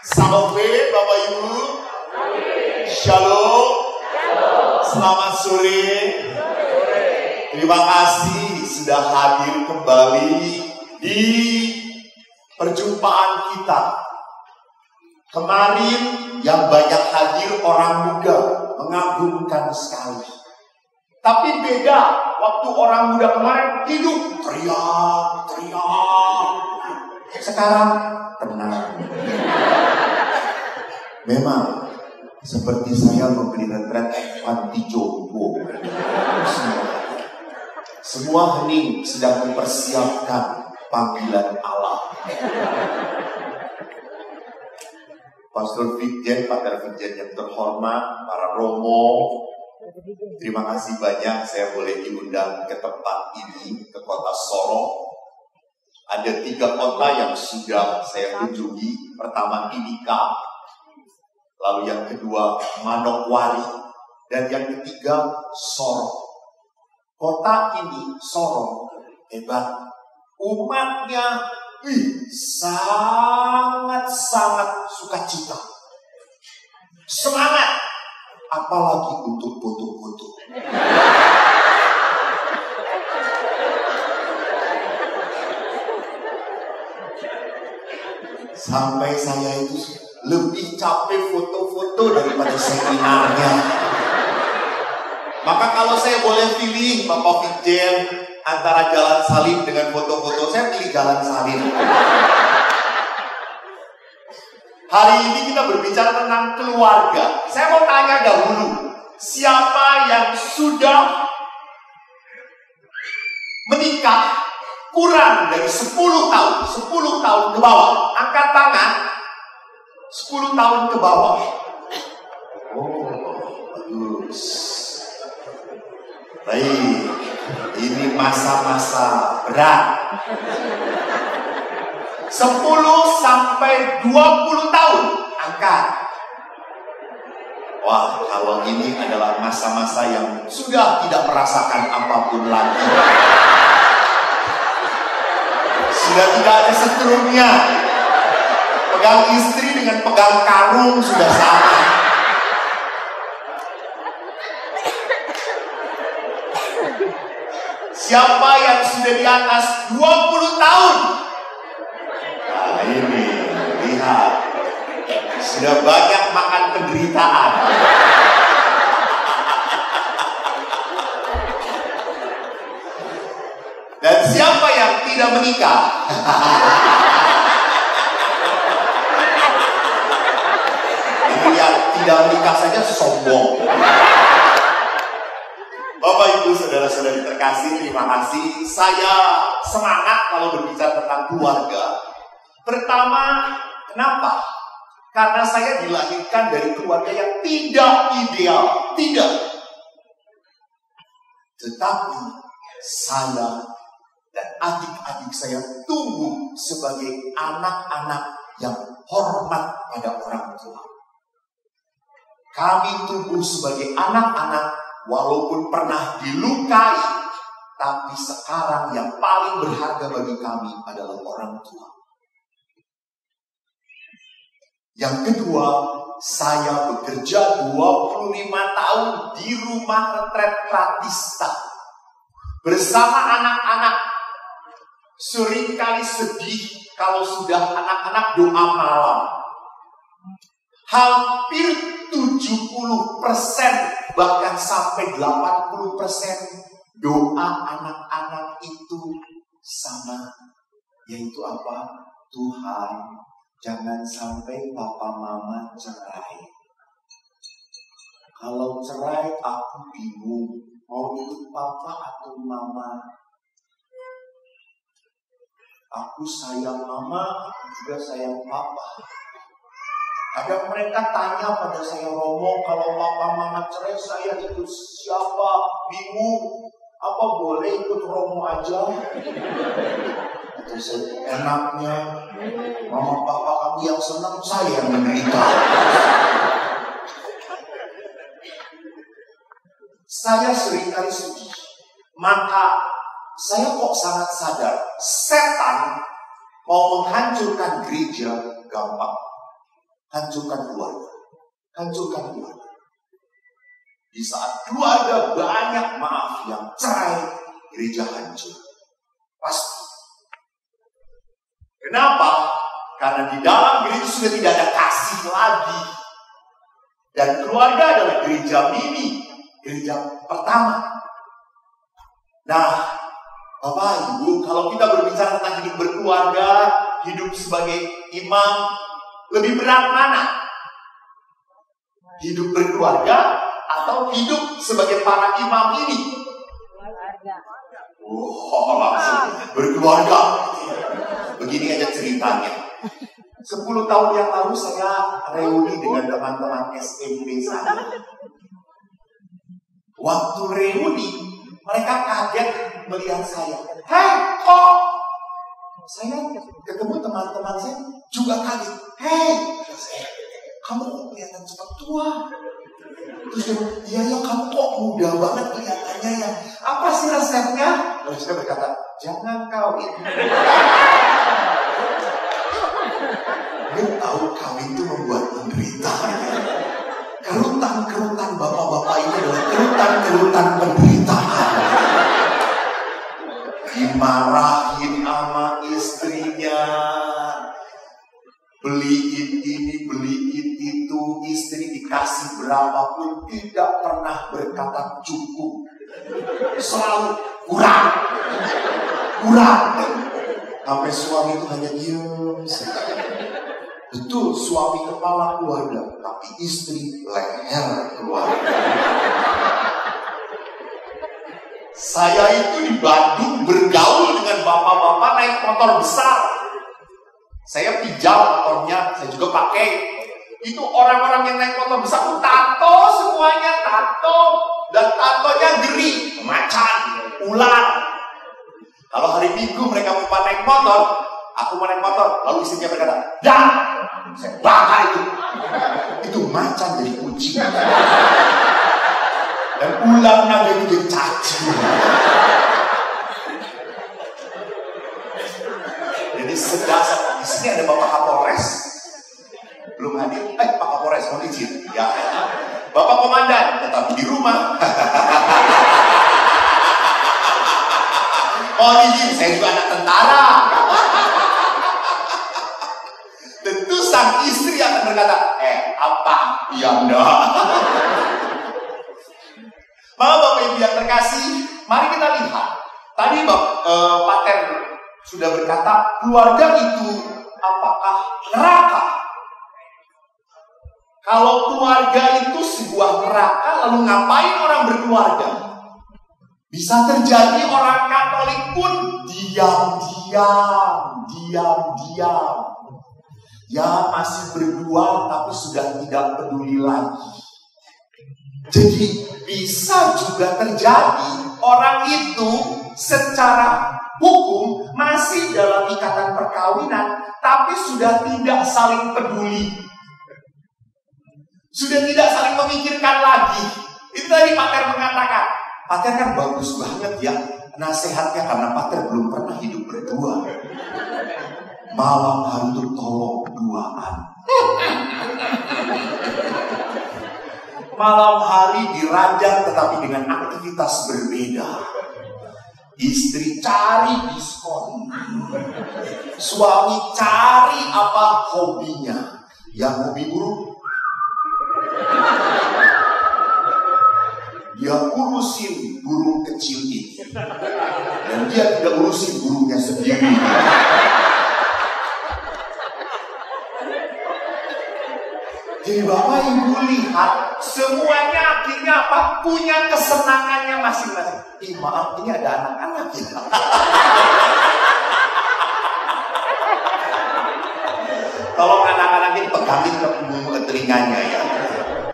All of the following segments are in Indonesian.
Salam Bapak Ibu. Shalom. Selamat sore. Terima kasih sudah hadir kembali di perjumpaan kita. Kemarin yang banyak hadir orang muda, mengagumkan sekali. Tapi beda waktu orang muda kemarin hidup teriak. Sekarang tenang. Memang seperti saya membeli retret panti jompo. Semua hening sedang mempersiapkan panggilan Allah. Pastor Vigjen, Pater Vigjen yang terhormat, para romo, terima kasih banyak saya boleh diundang ke tempat ini, ke kota Sorong. Ada 3 kota yang sudah saya kunjungi. Pertama Timika, lalu yang kedua Manokwari, dan yang ketiga Sorong. Kota ini Sorong hebat, umatnya sangat-sangat sukacita, semangat, apalagi untuk foto-foto. Sampai saya itu lebih capek foto-foto daripada seminarnya. Maka kalau saya boleh pilih Bapak Vigjen antara jalan salib dengan foto-foto, saya pilih jalan salib. Hari ini kita berbicara tentang keluarga. Saya mau tanya dahulu, siapa yang sudah menikah kurang dari 10 tahun? 10 tahun ke bawah. Angkat tangan. 10 tahun ke bawah. Oh, bagus. Baik. Ini masa-masa berat. 10 sampai 20 tahun. Angkat. Wah, kalau ini adalah masa-masa yang sudah tidak merasakan apapun lagi. Sudah tidak ada setrumnya. Pegang istri dengan pegang karung sudah sama. Siapa yang sudah di atas 20 tahun? Nah ini, lihat. Sudah banyak makan penderitaan. Dan siapa yang tidak menikah? Ini yang tidak menikah saja sombong. Bapak Ibu saudara-saudari terkasih, terima kasih. Saya semangat kalau berbicara tentang keluarga. Pertama, kenapa? Karena saya dilahirkan dari keluarga yang tidak ideal, tidak. Tetapi saya dan adik-adik saya tumbuh sebagai anak-anak yang hormat pada orang tua. Kami tumbuh sebagai anak-anak walaupun pernah dilukai, tapi sekarang yang paling berharga bagi kami adalah orang tua. Yang kedua, saya bekerja 25 tahun di rumah retret Pratista. Bersama anak-anak, seringkali sedih kalau sudah anak-anak doa malam. Hampir 70%, bahkan sampai 80% doa anak-anak itu sama. Yaitu apa? Tuhan, jangan sampai papa mama cerai. Kalau cerai aku bingung, mau ikut papa atau mama. Aku sayang mama, aku juga sayang papa. Ada mereka tanya pada saya, Romo, kalau papa mama cerai saya ikut siapa? Bingung. Apa boleh ikut Romo aja? Atau saya, enaknya mama papa kamu yang senang, saya yang menderita. Saya seringkali sedih. Maka saya kok sangat sadar, setan mau menghancurkan gereja gampang. hancurkan keluarga. Hancurkan keluarga. Di saat keluarga banyak maaf yang cerai, gereja hancur. Pasti. Kenapa? Karena di dalam gereja sudah tidak ada kasih lagi. Dan keluarga adalah gereja mini, gereja pertama. Nah, Bapak Ibu, kalau kita berbicara tentang hidup berkeluarga, hidup sebagai imam, lebih berat mana? Hidup berkeluarga atau hidup sebagai para imam ini? Langsung berkeluarga. Begini aja ceritanya. 10 tahun yang lalu saya reuni dengan teman-teman SMP saya. Waktu reuni, mereka kaget melihat saya. Hei, kok? Saya ketemu teman-teman saya juga kaget. Hei, kamu kok kelihatan cepat tua? Terus dia bilang, iya ya, kamu kok muda banget kelihatannya ya. Apa sih resepnya? Lalu saya berkata, jangan kawin. Dia tahu kawin itu membuat menderita. Kerutan-kerutan bapak-bapak ini adalah kerutan-kerutan penderitaan. Dimarahin sama istrinya, beliin ini, beliin itu. Istri dikasih berapapun tidak pernah berkata cukup. Selalu kurang. Sampai suami itu hanya diam saja. Betul, suami kepala keluarga, tapi istri leher keluarga. Saya itu di Bandung bergaul dengan bapak-bapak naik motor besar. Saya pinjam motornya, saya juga pakai. Itu orang-orang yang naik motor besar itu tato semuanya, tato. Dan tatonya geri, macan, ular. Kalau hari Minggu mereka mau naik motor, aku mau naik motor, lalu istrinya berkata, "Dah, saya bakar itu." Itu macan jadi kucing. Dan ularnya jadi cacing. Jadi sedasar. Di sini ada Bapak Kapolres. Belum hadir. Pak Kapolres mau izin. Ya. Bapak Komandan tetap di rumah. Oh izin, saya juga anak tentara. Tentu sang istri akan berkata, apa? Ya enggak. Bapak Ibu yang terkasih, mari kita lihat. Tadi Pater sudah berkata, keluarga itu apakah neraka? Kalau keluarga itu sebuah neraka, lalu ngapain orang berkeluarga? Bisa terjadi orang Katolik pun diam-diam. Ya masih berdua, tapi sudah tidak peduli lagi. Jadi bisa juga terjadi orang itu secara hukum masih dalam ikatan perkawinan, tapi sudah tidak saling peduli. Sudah tidak saling memikirkan lagi. Itu tadi Pater mengatakan. Pater kan bagus banget ya nasihatnya, karena Pater belum pernah hidup berdua. Malam hari itu tolong duaan. Malam hari diranjang tetapi dengan aktivitas berbeda. Istri cari diskon, suami cari apa hobinya. Yang hobi burung, dia urusin burung kecil ini, dan dia tidak urusin burungnya sendiri. Jadi Bapak Ibu lihat, semuanya akhirnya apa? Punya kesenangannya masing-masing. Maaf, ini ada anak-anak ya. Tolong anak-anak ini pegangin ke telinganya ya.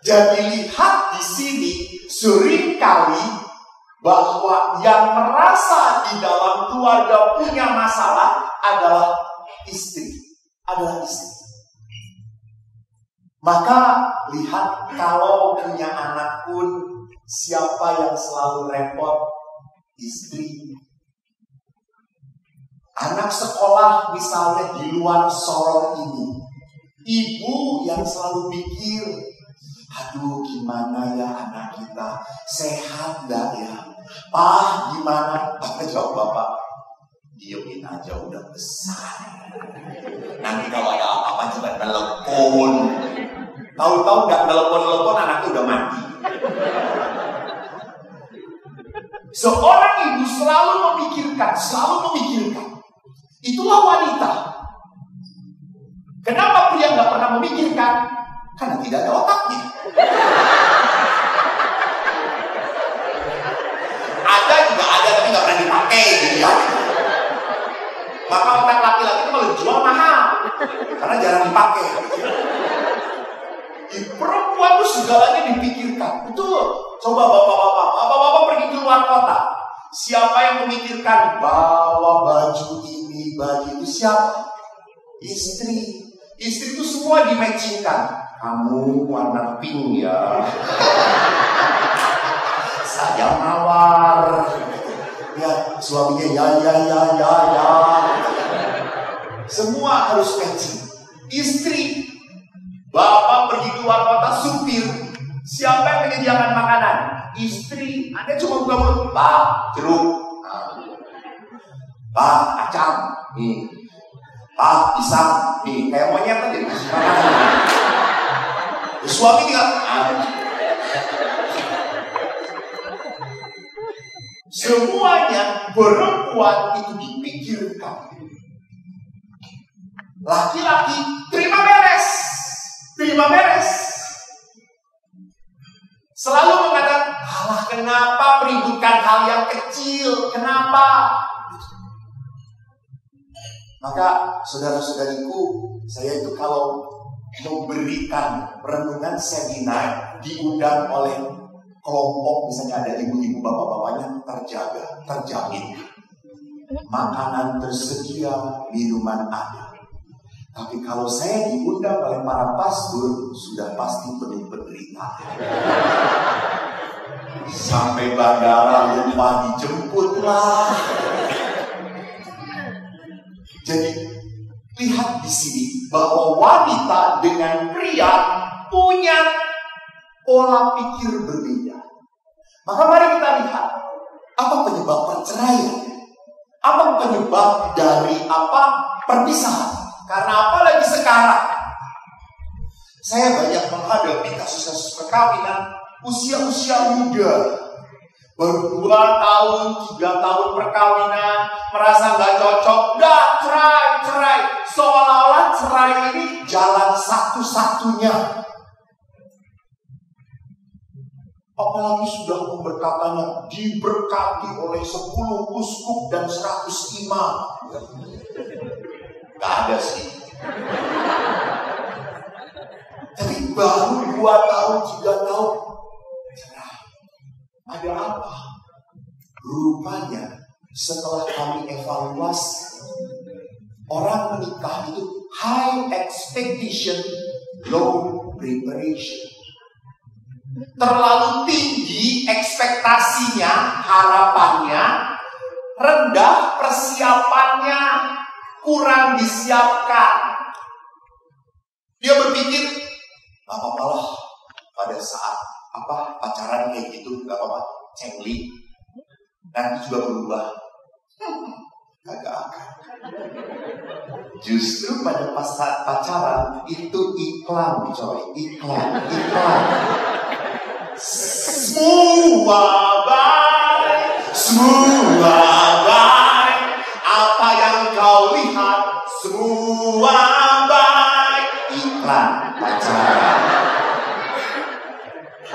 Jadi lihat di sini, seringkali bahwa yang merasa di dalam keluarga punya masalah adalah istri. Maka lihat, kalau punya anak pun siapa yang selalu repot? Istri. Anak sekolah misalnya di luar Sorong ini, Ibu yang selalu pikir, aduh gimana ya anak kita, sehat gak ya? Pak gimana? Apa jawab bapak? Diemin aja udah besar. Nanti kalau ada apa-apa coba telepon. Tahu-tahu gak telepon anaknya udah mati. Seorang ibu selalu memikirkan. Itulah wanita. Kenapa pria gak pernah memikirkan? Karena tidak ada otaknya. Ada juga ada, tapi gak pernah dipakai gitu ya. Maka otak laki-laki itu kalau dijual mahal, karena jarang dipakai. Di perempuan itu segalanya dipikirkan. Betul. Coba bapak-bapak pergi ke luar kota. Siapa yang memikirkan bawa baju ini, baju itu? Siapa? Istri. Istri itu semua dimatchingkan. Kamu warna pink ya. Saya mawar. Ya, suaminya ya. Semua harus matching. Istri. Bapak pergi keluar kota, supir. Siapa yang menyediakan makanan? Istri. Anda cuma buka mulut. Pak, jeruk. Pak, kacang. Nih. Pak, pisang. Nih, kayak monyet aja dikasih makanan. Suami tinggal. Semuanya perempuan itu dipikirkan. Laki-laki terima beres. Selalu mengatakan, alah kenapa meributkan hal yang kecil? Kenapa? Maka saudara-saudariku, saya itu kalau memberikan renungan seminar diundang oleh kelompok, misalnya ada ibu-ibu bapak-bapaknya, terjamin. Makanan tersedia, minuman ada. Tapi kalau saya diundang oleh para pastor, sudah pasti penuh penderitaan. Sampai bandara lupa dijemput lah. Jadi lihat di sini bahwa wanita dengan pria punya pola pikir berbeda. Maka mari kita lihat apa penyebab perceraian, apa penyebab dari perpisahan. Karena apalagi sekarang saya banyak menghadapi kasus-kasus perkawinan usia-usia muda, baru 2 tahun, 3 tahun perkawinan, merasa gak cocok, dah cerai. Seolah-olah cerai ini jalan satu-satunya. Apalagi sudah memberkatanya, diberkati oleh 10 uskup dan 100 imam. Gak ada sih. Tapi baru 2 tahun, 3 tahun cerai. Ada apa? Rupanya setelah kami evaluasi, orang menikah itu high expectation, low preparation. Terlalu tinggi ekspektasinya, harapannya, rendah persiapannya, kurang disiapkan. Dia berpikir, gak apa-apa lah pada saat pacaran kayak gitu, gak apa-apa, cengli, nanti juga berubah. Kagak akan. Justru pada pas saat pacaran itu iklan, coy, iklan. Semua baik. Apa yang kau lihat semua baik. Iklan pacaran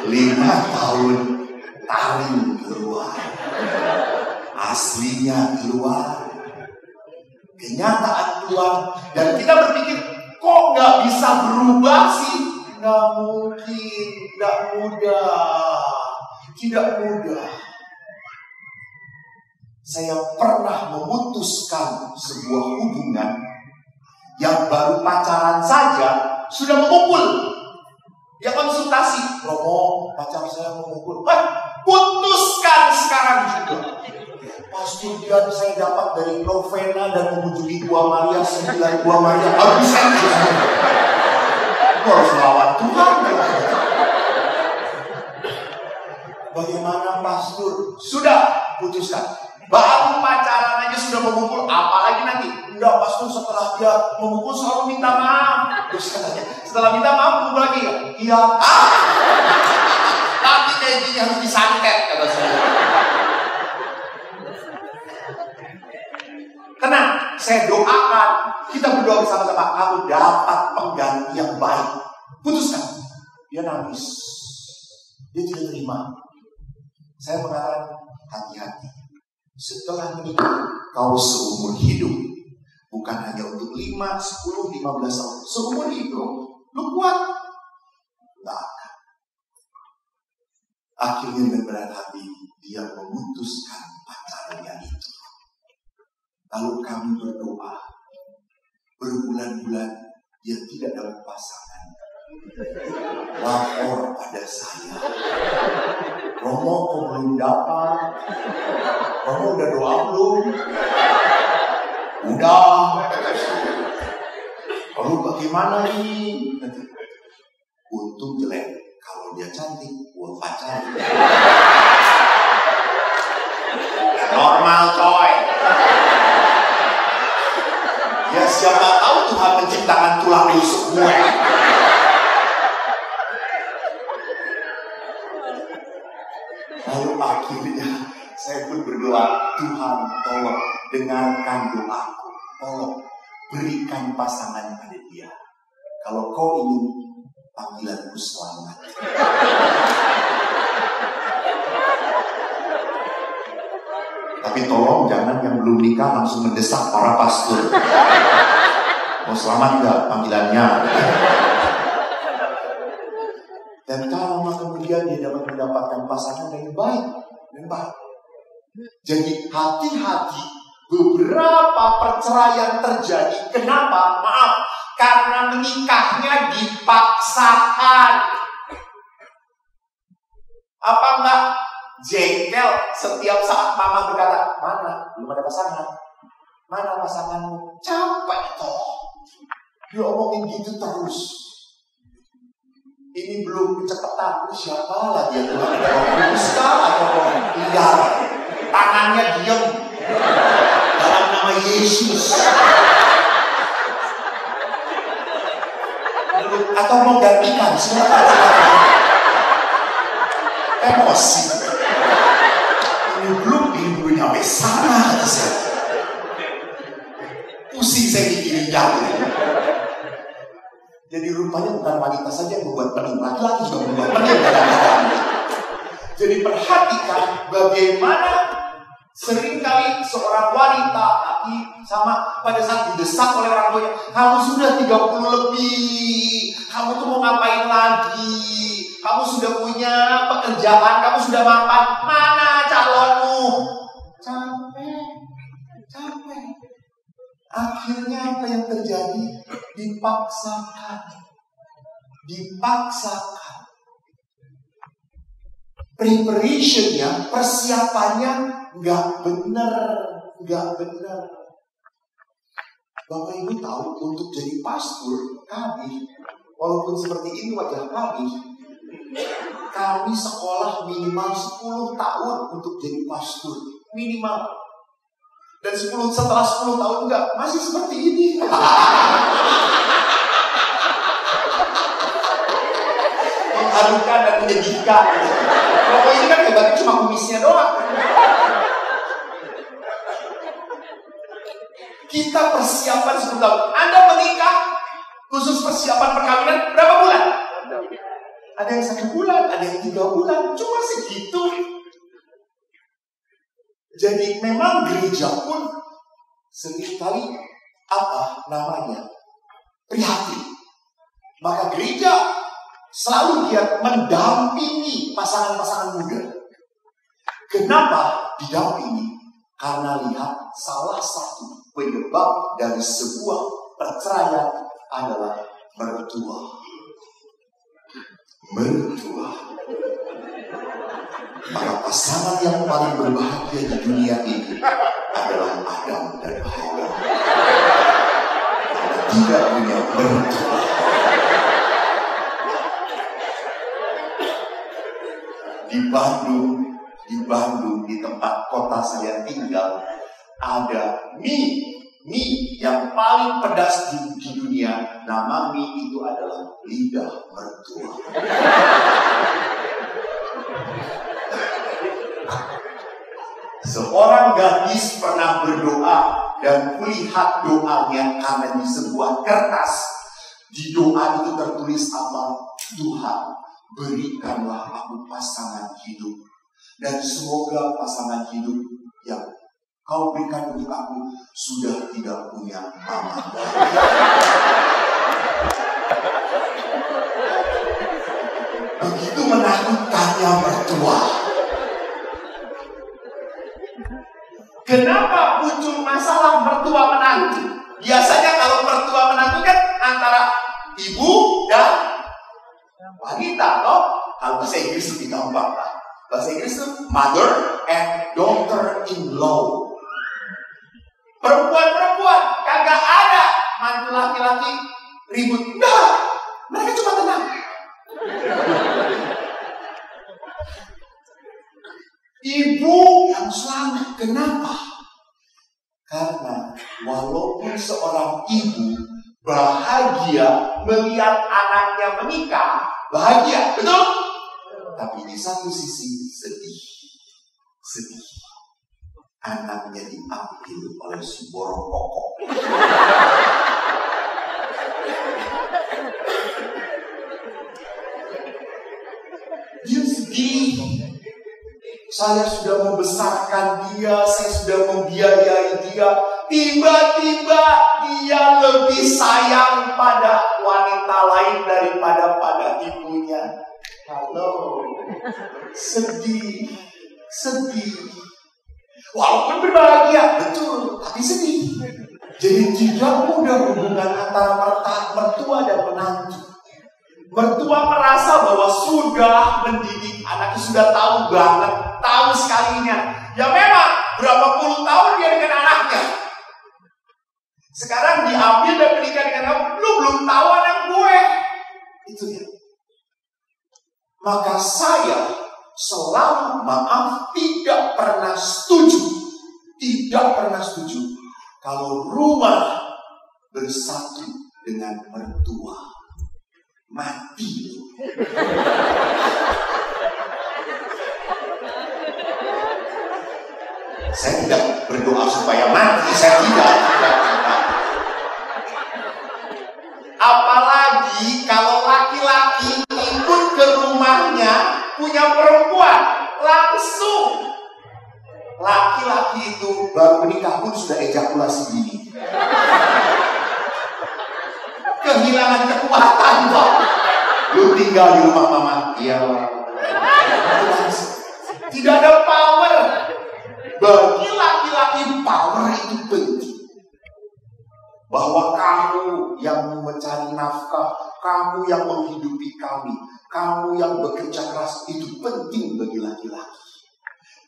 5 tahun, taring keluar, aslinya keluar, kenyataan keluar, dan kita berpikir kok nggak bisa berubah sih? Nggak mungkin, tidak mudah. Saya pernah memutuskan sebuah hubungan yang baru pacaran saja sudah memukul. Dia konsultasi, Romo, pacar saya memukul. Putuskan sekarang juga. Pasti dia saya dapat dari novena dan mengunjungi Gua Maria, 9 Gua Maria. Habisan. Lu harus melawan Tuhan. Bagaimana pastor? Sudah putuskan. Baru pacaran aja sudah memukul, apalagi nanti. Enggak, pastor, setelah dia memukul selalu minta maaf. Terus katanya, setelah minta maaf memukul lagi. Iya. Tapi kayak gini harus disantet, kata saya. Tenang, saya doakan. Kita berdoa bersama-sama. Kamu dapat pengganti yang baik. Putuskan. Dia nangis. Dia tidak terima. Saya mengatakan, hati-hati. Setelah menikah, kau seumur hidup. Bukan hanya untuk 5, 10, 15 tahun. Seumur hidup. Lu kuat? Enggak akan. Akhirnya dengan berat hati, dia memutuskan pacarnya itu. Lalu kami berdoa. Berbulan-bulan, dia tidak dapat pasangan. Lapor pada saya. Romo kok belum dapat? Romo udah doa belum? Udah. Lalu bagaimana ini? Untung jelek. Kalau dia cantik, buat pacar. Normal coy. Ya siapa tahu Tuhan menciptakan tulang rusuk gue. Lalu akhirnya saya pun berdoa, Tuhan tolong dengarkan doaku, tolong berikan pasangan pada dia. Kalau kau ingin panggilanku selamat. Tapi tolong jangan yang belum nikah langsung mendesak para pastor. Mau selamat gak panggilannya? Dan kalau kemudian dia dapat mendapatkan pasangan yang baik. Jadi hati-hati, beberapa perceraian terjadi. Kenapa? Maaf, karena menikahnya dipaksakan. Apa enggak jengkel setiap saat mama berkata, mana? Belum ada pasangan. Mana pasanganmu? Capek toh. Dia omongin gitu terus. Ini belum kecepatan. Siapa lagi yang Tuhan? Bisa atau liar? Tangannya diam. Dalam nama Yesus. Atau mau gantikan? Silakan. Emosi. Ini belum nyampe sana. Pusing saya mikirin jauh. Jadi rupanya bukan wanita saja yang membuat pening, laki-laki juga membuat pening kadang-kadang. Jadi perhatikan bagaimana seringkali seorang wanita laki sama pada saat didesak oleh orang tuanya, kamu sudah 30 lebih, kamu tuh mau ngapain lagi? Kamu sudah punya pekerjaan, kamu sudah mapan, mana calonmu? Capek. Akhirnya apa yang terjadi? Dipaksakan. Preparationnya, persiapannya nggak benar. Bapak Ibu tahu untuk jadi pastor, kami, walaupun seperti ini wajah kami sekolah minimal 10 tahun untuk jadi pastor. Minimal. Dan setelah 10 tahun enggak, masih seperti ini. Mengharukan dan menyedihkan. Kalau ini kan hebatnya cuma kumisnya doang. Kita persiapan 10 tahun. Anda menikah, khusus persiapan perkawinan, berapa bulan? Ada yang 1 bulan, ada yang 3 bulan. Cuma segitu. Jadi memang gereja pun seringkali prihatin. Maka gereja selalu giat mendampingi pasangan-pasangan muda. Kenapa didampingi? Karena lihat salah satu penyebab dari sebuah perceraian adalah mertua. Maka pasangan yang paling berbahagia di dunia ini adalah Adam dan Hawa. Karena tidak punya mertua. di Bandung, di tempat kota saya tinggal, ada mie yang paling pedas di dunia. Nama mie itu adalah lidah mertua. Seorang gadis pernah berdoa dan kulihat doanya karena di sebuah kertas. Di doa itu tertulis apa? Tuhan, berikanlah aku pasangan hidup. Dan semoga pasangan hidup yang Kau berikan untuk aku sudah tidak punya mama. Begitu menakutkannya mertua. Kenapa muncul masalah mertua menantu? Biasanya kalau mertua menantu kan antara ibu dan wanita, toh? Kalau bahasa Inggris lebih gampang, lah. Bahasa Inggris itu mother and daughter-in-law. Perempuan-perempuan kagak ada mantu laki-laki ribut. Enggak, mereka cuma tenang. Ibu yang selamat. Kenapa? Karena walaupun seorang ibu bahagia melihat anaknya menikah, bahagia, betul? Tapi di satu sisi sedih. Anaknya diambil oleh si borong kokok. Dia sedih. Saya sudah membesarkan dia, saya sudah membiayai dia. Tiba-tiba dia lebih sayang pada wanita lain daripada pada ibunya. Halo, sedih. Walaupun berbahagia, betul, tapi sedih. Jadi tidak mudah hubungan antara mertua dan menantu. Mertua merasa bahwa sudah mendidik anaknya, sudah tahu banget, tahu sekalinya. Ya memang, berapa puluh tahun dia dengan anaknya. Sekarang diambil dan menikah dengan kamu, lu belum tahu anak gue. Itu ya. Maka saya selalu tidak pernah setuju kalau rumah bersatu dengan mertua mati. Saya tidak berdoa supaya mati, saya tidak. Apalagi kalau laki-laki ikut ke rumahnya punya perempuan, langsung laki-laki itu baru menikah pun sudah ejakulasi dini. Kehilangan kekuatan kok. Lu tinggal di rumah mama, iya. Tidak ada power. Bagi laki-laki power itu penting. Bahwa kamu yang mencari nafkah, kamu yang menghidupi kami, kamu yang bekerja keras, itu penting bagi laki-laki.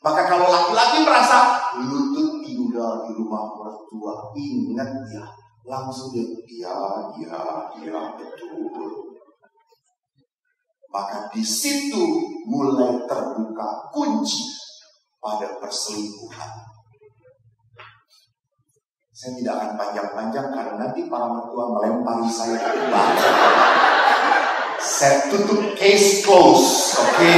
Maka kalau laki-laki merasa lutut tinggal di rumah mertua, ingat ya, langsung dia, iya, betul. Maka di situ mulai terbuka kunci pada perselingkuhan. Saya tidak akan panjang-panjang karena nanti para mertua melempari saya ke bawah. Saya tutup case close, oke?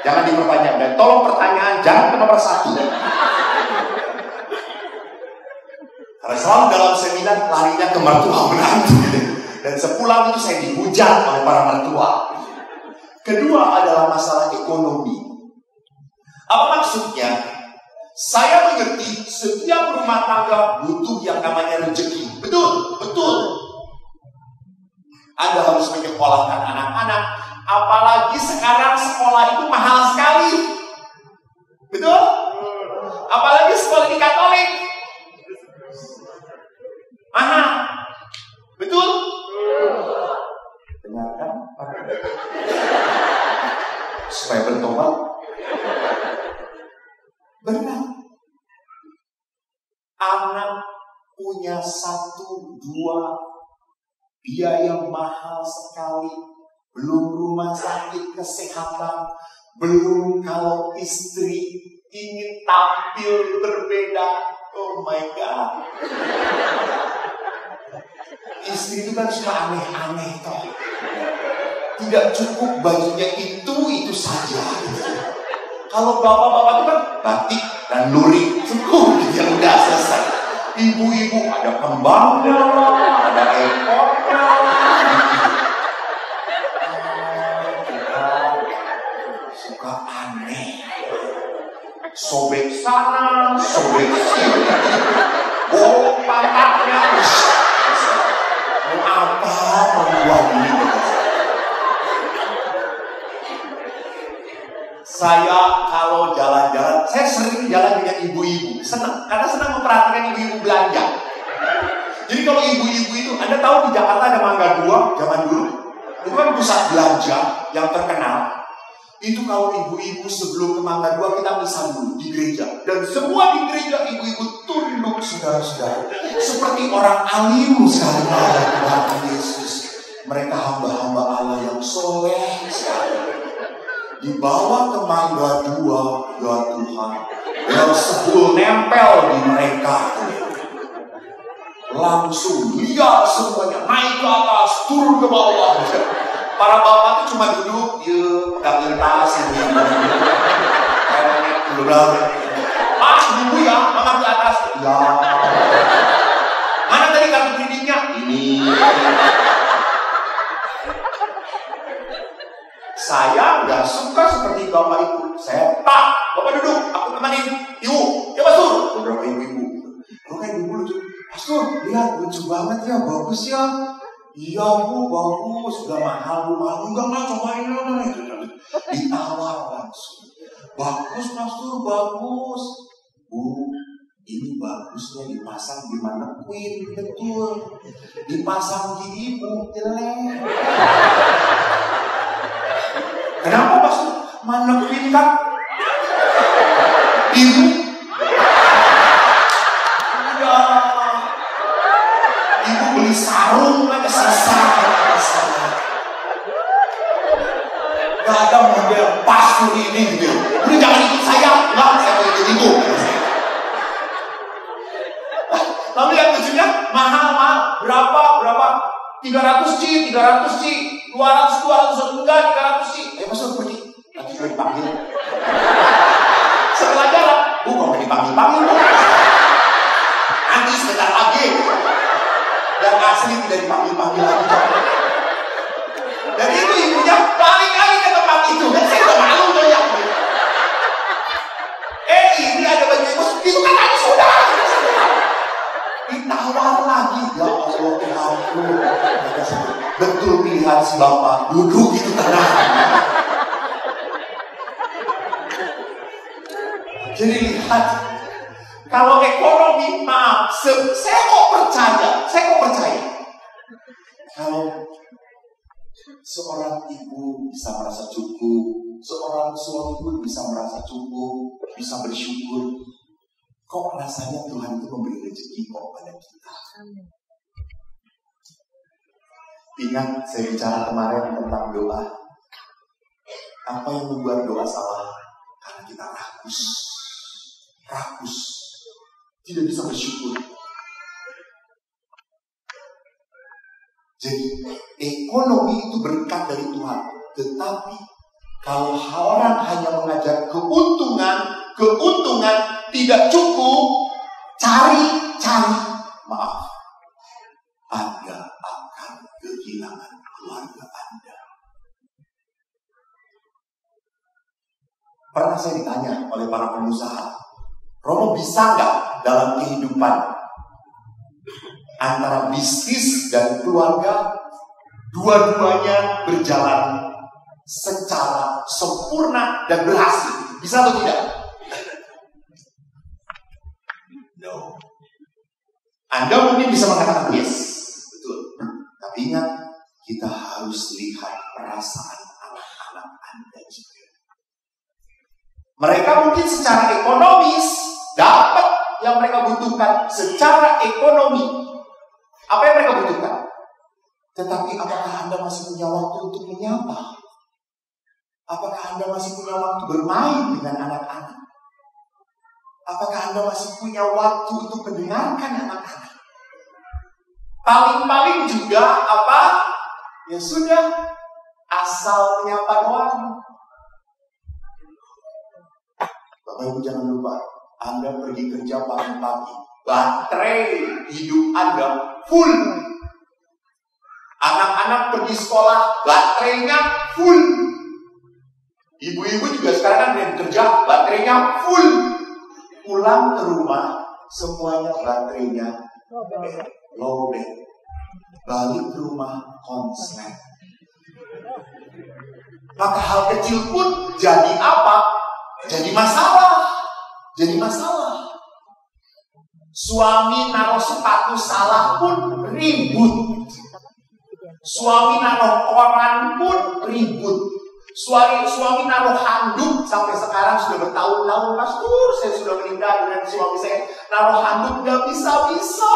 Jangan diperpanjang. Dan tolong pertanyaan jangan ke nomor 1. Karena selalu dalam seminar larinya ke mertua menantu. Dan sepulang itu saya dihujat oleh para mertua. Kedua adalah masalah ekonomi. Apa maksudnya? Saya mengerti setiap rumah tangga butuh yang namanya rezeki. Betul. Anda harus menyekolahkan anak-anak. Apalagi sekarang sekolah itu mahal sekali. Betul? Apalagi sekolah di Katolik. Mahal. Betul? Dengarkan. Supaya bertobat. Benar. Anak punya 1, 2 biaya mahal sekali. belum rumah sakit kesehatan, belum kalau istri ingin tampil berbeda. Oh my God. Istri itu kan suka aneh-aneh toh. Tidak cukup bajunya itu saja. Kalau bapak-bapak itu kan batik dan lurik, cukup dia udah selesai. Ibu-ibu ada kembangnya, ada ekornya. Suka aneh. Sobek sana, sobek sini. Bolong pantatnya. Mau apa membuat ini? Saya kalau jalan-jalan, saya sering jalan dengan ibu-ibu. Senang, karena senang memperhatikan ibu-ibu belanja. Jadi kalau ibu-ibu itu, Anda tahu di Jakarta ada Mangga 2 zaman dulu? Itu kan pusat belanja yang terkenal. Itu kalau ibu-ibu sebelum ke Mangga 2 kita misa dulu di gereja. Dan semua di gereja ibu-ibu tunduk, saudara-saudara. Seperti orang alim sekali Tuhan Yesus. Mereka hamba-hamba Allah yang soleh sekali. Dibawa ke Mangga 2, ya Tuhan, yang sebul nempel di mereka. Langsung lihat semuanya, naik ke atas, turun ke bawah. Para bapak itu cuma duduk, ya pegang tas ini. Mas, dulu ya, makan ke atas. Ya. Mana tadi kartu kreditnya? Ini. Saya nggak suka seperti bapak itu. Saya, Pak, bapak duduk, aku temanin. Ibu, ya Pastor. Beberapa ibu-ibu. Kalau kayak ibu lucu. Pastor, lihat lucu banget ya, bagus ya. Iya Bu, bagus. Udah mahal Bu, mahal. Enggak lah, cobain lah. Ditawar langsung. Bagus Pastor, bagus. Bu, ini bagusnya dipasang di manekuin, betul. Dipasang di ibu, jelek. Kenapa Pastor? Manekuin kan ibu. Iya. Ibu beli sarung aja sisa. Gak ada model Pastor ini gitu. Udah jangan ikut saya. Enggak, saya mau ikut ibu. Lalu yang lucunya mahal. Berapa? 300 Ci, 200 enggak 300 Ci. Pastor pergi. Nanti sudah dipanggil. Setelah jalan, Bu, kok dipanggil-panggil? Nanti sebentar lagi. Yang asli tidak dipanggil-panggil lagi. Dan itu ibunya balik lagi ke tempat itu. Dan saya udah malu tuh ya. Ini ada baju ibu. Itu kan tadi sudah. Ditawar lagi. Ya Allah Tuhanku. Betul pilihan si bapak. Duduk itu tenang. Jadi lihat. Kalau ekonomi, maaf. Saya kok percaya. Kalau seorang ibu bisa merasa cukup, seorang suami pun bisa merasa cukup, bisa bersyukur. Kok rasanya Tuhan itu memberi rezeki kok pada kita. Ingat saya bicara kemarin tentang doa. Apa yang membuat doa salah? Karena kita rakus. Tidak bisa bersyukur. Jadi ekonomi itu berkat dari Tuhan. Tetapi kalau orang hanya mengajar keuntungan tidak cukup, cari. Maaf, Anda akan kehilangan keluarga Anda. Pernah saya ditanya oleh para pengusaha, Romo bisa nggak dalam kehidupan antara bisnis dan keluarga dua-duanya berjalan secara sempurna dan berhasil? Bisa atau tidak? No. Anda mungkin bisa mengatakan yes, betul. Tapi ingat, kita harus lihat perasaan anak-anak Anda juga. Mereka mungkin secara ekonomis dapat yang mereka butuhkan secara ekonomi. Apa yang mereka butuhkan? Tetapi apakah Anda masih punya waktu untuk menyapa? Apakah Anda masih punya waktu bermain dengan anak-anak? Apakah Anda masih punya waktu untuk mendengarkan anak-anak? Paling-paling juga apa? Ya sudah, asal menyapa doang. Bapak Ibu jangan lupa, Anda pergi kerja pagi-pagi, baterai hidup Anda full. Anak-anak pergi sekolah, baterainya full. Ibu-ibu juga sekarang kan kerja, baterainya full. Pulang ke rumah, semuanya baterainya lowbat. Balik ke rumah, konslet. Maka hal kecil pun jadi apa? Jadi masalah. Jadi masalah. Suami naruh sepatu salah pun ribut. Suami naruh koran pun ribut. Suami naruh handuk sampai sekarang sudah bertahun-tahun, Pastor, saya sudah menikah dengan suami saya. Naruh handuk gak bisa-bisa.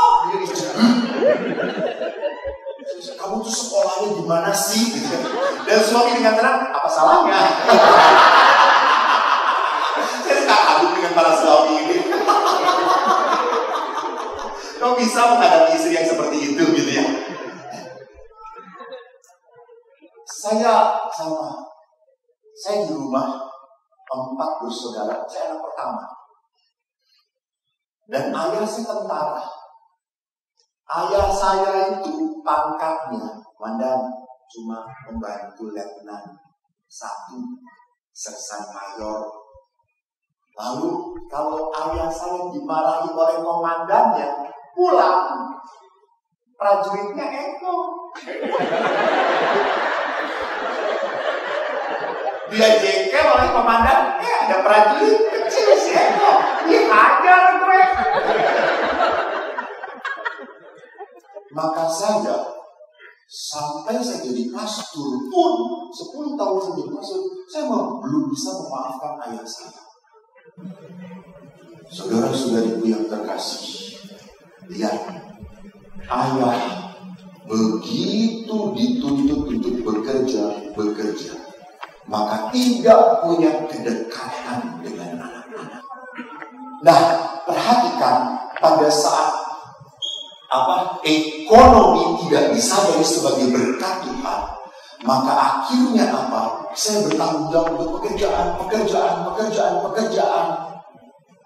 Kamu tuh sekolahnya gimana sih? Dan suami dengan tenang, apa salahnya? Saya suka kagum dengan para suami ini. Kau bisa menghadapi istri yang seperti itu gitu ya? Saya di rumah 4 bersaudara, saya anak pertama. Dan ayah saya tentara. Ayah saya itu pangkatnya, Mandan, cuma membantu letnan 1, sersan mayor. Lalu kalau ayah saya dimarahi oleh komandannya, pulang, prajuritnya Eko. Dia jengkel oleh komandan, ada prajurit kecil si Eko, dihajar gue. Maka saya sampai saya jadi pastor pun 10 tahun saya jadi pastor, saya belum bisa memaafkan ayah saya. Saudara-saudariku yang terkasih, lihat, ayah begitu dituntut untuk bekerja, maka tidak punya kedekatan dengan anak-anak. Nah, perhatikan pada saat ekonomi tidak disadari sebagai berkat Tuhan, maka akhirnya apa? Saya bertanggung jawab untuk pekerjaan.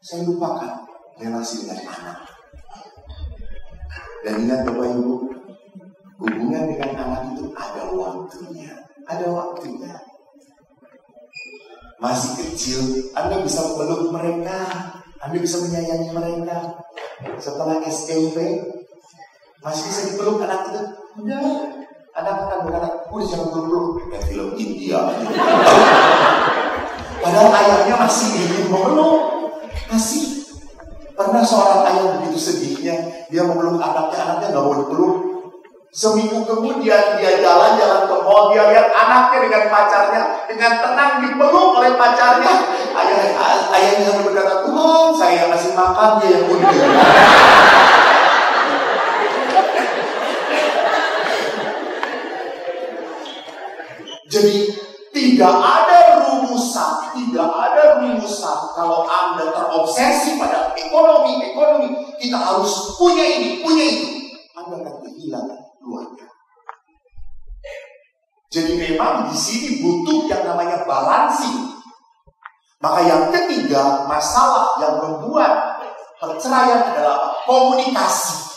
Saya lupakan relasi dengan anak. Dan ingat Bapak Ibu, hubungan dengan anak itu ada waktunya. Masih kecil, Anda bisa memeluk mereka, Anda bisa menyayangi mereka. Setelah SMP, masih bisa dipeluk anak itu? Enggak. Anak akan berkata, jangan peluk. Kayak film India. Padahal ayahnya masih ingin memeluk. Masih. Pernah seorang ayah begitu sedihnya, dia memeluk anaknya gak mau dipeluk. Seminggu kemudian dia jalan-jalan ke mall, dia lihat anaknya dengan pacarnya dengan tenang dipeluk oleh pacarnya. Ayahnya sampai berkata, Tuhan, saya kasih makan dia yang unik. Jadi tidak ada rumusan kalau Anda terobsesi pada ekonomi, kita harus punya ini, punya itu. Anda akan kehilangan keluarga. Jadi memang di sini butuh yang namanya balancing. Maka yang ketiga, masalah yang membuat perceraian adalah komunikasi.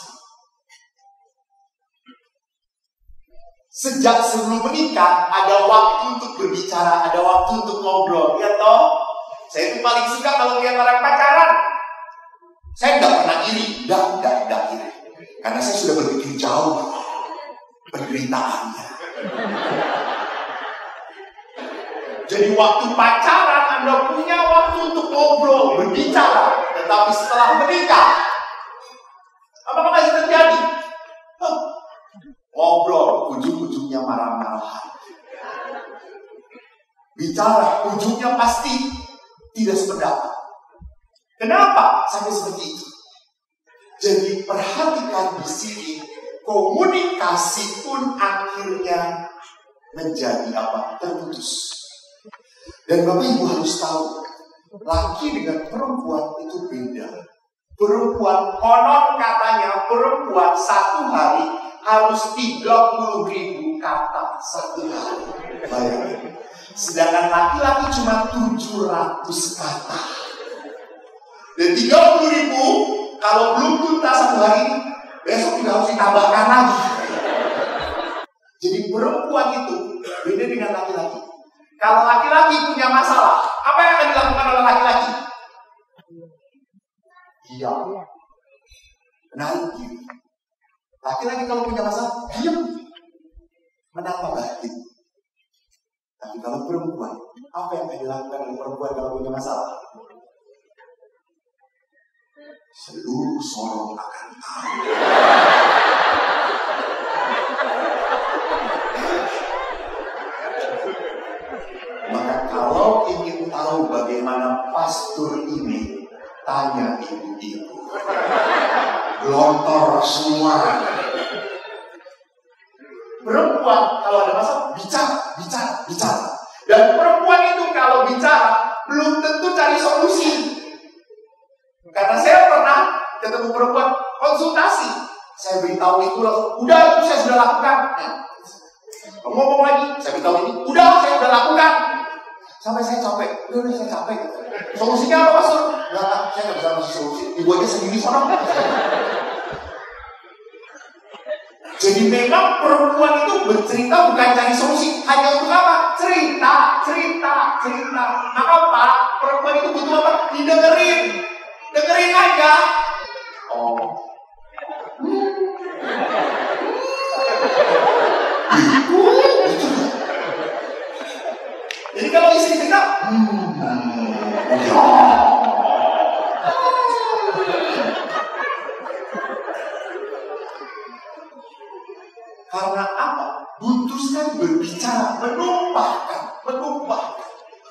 Sejak sebelum menikah ada waktu untuk berbicara, ada waktu untuk ngobrol, ya toh? Saya itu paling suka kalau lihat orang pacaran. Saya nggak pernah iri, nggak iri, karena saya sudah berpikir jauh penderitaannya. Jadi waktu pacaran Anda punya waktu untuk ngobrol, berbicara, tetapi setelah menikah, apakah masih terjadi? Ngobrol, ujung-ujungnya marah-marahan. Bicara, ujungnya pasti tidak sependapat. Kenapa sampai seperti itu? Jadi perhatikan di sini, komunikasi pun akhirnya menjadi apa? Terputus. Dan Bapak Ibu harus tahu, laki dengan perempuan itu beda. Perempuan, konon katanya perempuan satu hari harus 30.000 kata satu hari. Bayangin. Sedangkan laki-laki cuma 700 kata. Dan 30.000 kalau belum tuntas satu hari, besok juga harus ditambahkan lagi. Jadi perempuan itu beda dengan laki-laki. Kalau laki-laki punya masalah, apa yang akan dilakukan oleh laki-laki? Diam. Menarik diri. Laki-laki kalau punya masalah, diam. Menapa batin. Tapi kalau perempuan, apa yang akan dilakukan oleh perempuan kalau punya masalah? Seluruh Sorong akan tahu. Maka kalau ingin tahu bagaimana pastor ini, tanya ibu-ibu. Gelontor semua. Perempuan kalau ada masalah bicara. Dan perempuan itu kalau bicara belum tentu cari solusi. Karena saya pernah ketemu perempuan konsultasi, saya beritahu itu langsung, udah itu saya sudah lakukan. Ngomong lagi, saya beritahu ini, udah saya sudah lakukan. Sampai saya capek, udah saya capek. Solusinya apa Pastor? Enggak, saya nggak bisa ngasih solusi. Ibu aja sendiri sana. Jadi memang perempuan itu bercerita bukan cari solusi, hanya untuk apa? Cerita. Maka Pak, perempuan itu butuh apa? Dengerin aja. Oh. Jadi kalau istri cerita, karena apa? Butuh sekali berbicara, menumpahkan.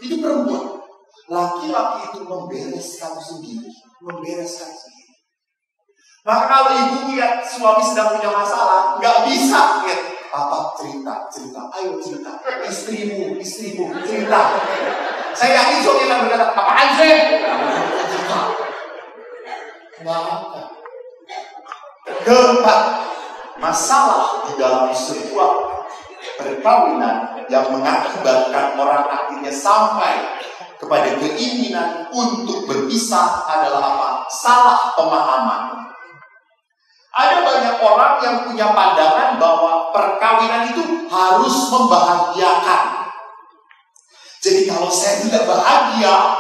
Itu perempuan. Laki-laki itu membereskan sendiri. Maka kalau ibu lihat suami sedang punya masalah, nggak bisa lihat papa cerita, ayo cerita, istrimu cerita. Saya yakin suami akan berkata, apaan sih? Cerita. Kenapa? Keempat, masalah di dalam sebuah perkawinan yang mengakibatkan orang akhirnya sampai kepada keinginan untuk berpisah adalah apa? Salah pemahaman. Ada banyak orang yang punya pandangan bahwa perkawinan itu harus membahagiakan. Jadi kalau saya tidak bahagia,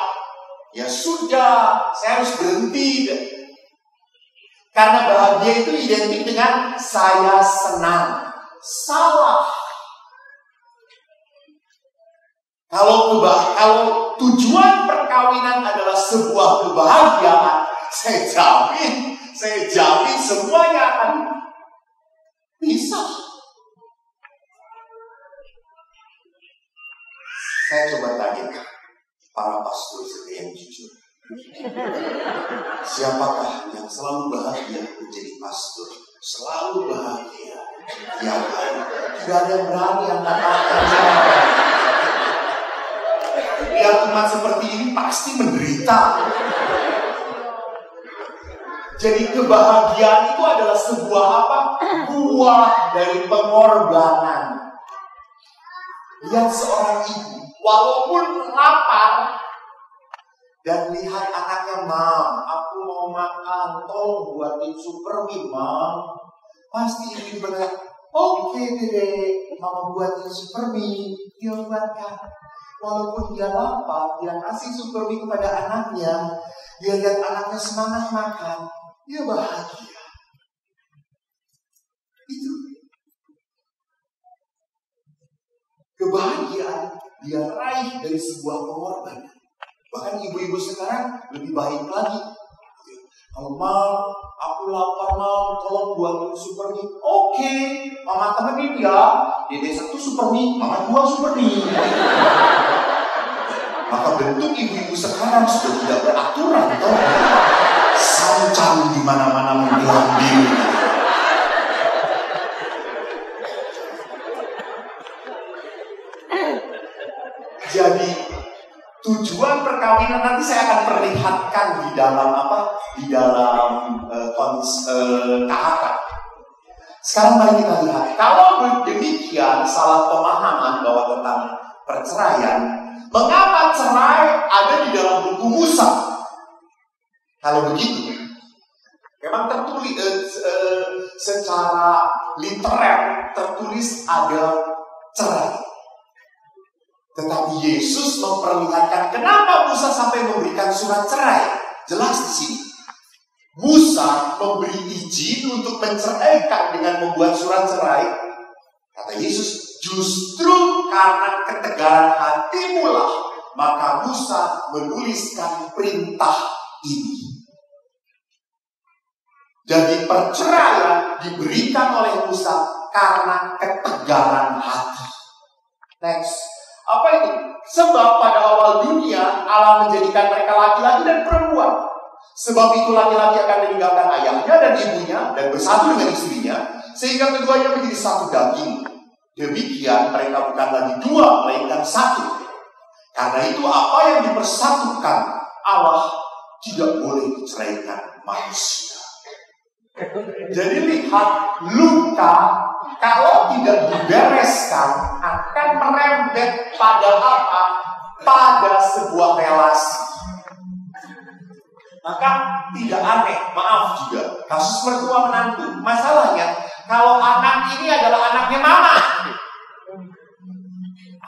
ya sudah, saya harus berhenti. Karena bahagia itu identik dengan saya senang. Salah. Kalau tujuan perkawinan adalah sebuah kebahagiaan, saya jamin semuanya akan bisa. Saya coba tanya para pastor setia yang jujur. Siapakah yang selalu bahagia menjadi pastor? Selalu bahagia. Ya kan? Tidak ada yang berani yang katakan siapa. Lihat umat seperti ini pasti menderita. Jadi kebahagiaan itu adalah sebuah apa? Buah dari pengorbanan. Lihat seorang ibu, walaupun lapar dan lihat anaknya, Mam, aku mau makan, tolong buatin supermie, Mam. Pasti ibu berkata, oke deh, Mama buatin supermie, dia buatkan. Walaupun dia lapar, dia kasih supermie kepada anaknya, dia lihat anaknya semangat makan, dia bahagia. Itu kebahagiaan dia raih dari sebuah pengorbanan. Bahkan ibu-ibu sekarang lebih baik lagi. Kalau Mam, aku lapar Mam, tolong buatin supermie. Oke, Mama temenin ya. Dede satu supermie, Mama dua supermie. Maka bentuk ibu-ibu sekarang sudah tidak beraturan, toh. Sancang di mana-mana menghilang diri. Jadi tujuan perkawinan nanti saya akan perlihatkan di dalam KHK. Sekarang mari kita lihat, kalau demikian salah pemahaman bahwa tentang perceraian, mengapa cerai ada di dalam buku Musa? Kalau begitu, memang tertulis secara literer tertulis ada cerai. Tetapi Yesus memperlihatkan kenapa Musa sampai memberikan surat cerai. Jelas di sini. Musa memberi izin untuk menceraikan dengan membuat surat cerai. Kata Yesus, justru karena ketegaran hatimu lah, maka Musa menuliskan perintah ini. Jadi perceraian diberikan oleh Musa karena ketegaran hati. Next. Apa itu? Sebab pada awal dunia Allah menjadikan mereka laki-laki dan perempuan. Sebab itu laki-laki akan meninggalkan ayahnya dan ibunya dan bersatu dengan istrinya, sehingga keduanya menjadi satu daging. Demikian mereka bukan lagi dua, melainkan satu. Karena itu apa yang dipersatukan Allah tidak boleh diceraikan manusia. Jadi lihat, luka kalau tidak dibereskan akan merembet pada apa? Pada sebuah relasi. Maka tidak aneh, maaf juga, kasus mertua menantu. Masalahnya, kalau anak ini adalah anaknya mama,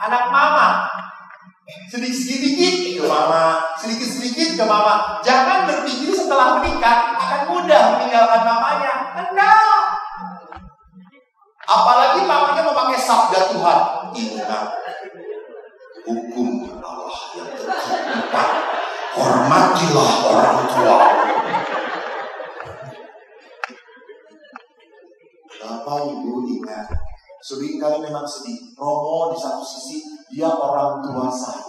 anak mama, sedikit-sedikit ke mama, sedikit-sedikit ke mama. Jangan berpikir setelah menikah akan mudah meninggalkan mamanya. Enggak. Apalagi mamanya memakai sabda Tuhan. Ingat, hukum Allah yang terdepan. Hormatilah orang tua. Bapak Ibu ingat, seringkali memang sedih. Romo di satu sisi dia orang tua saya,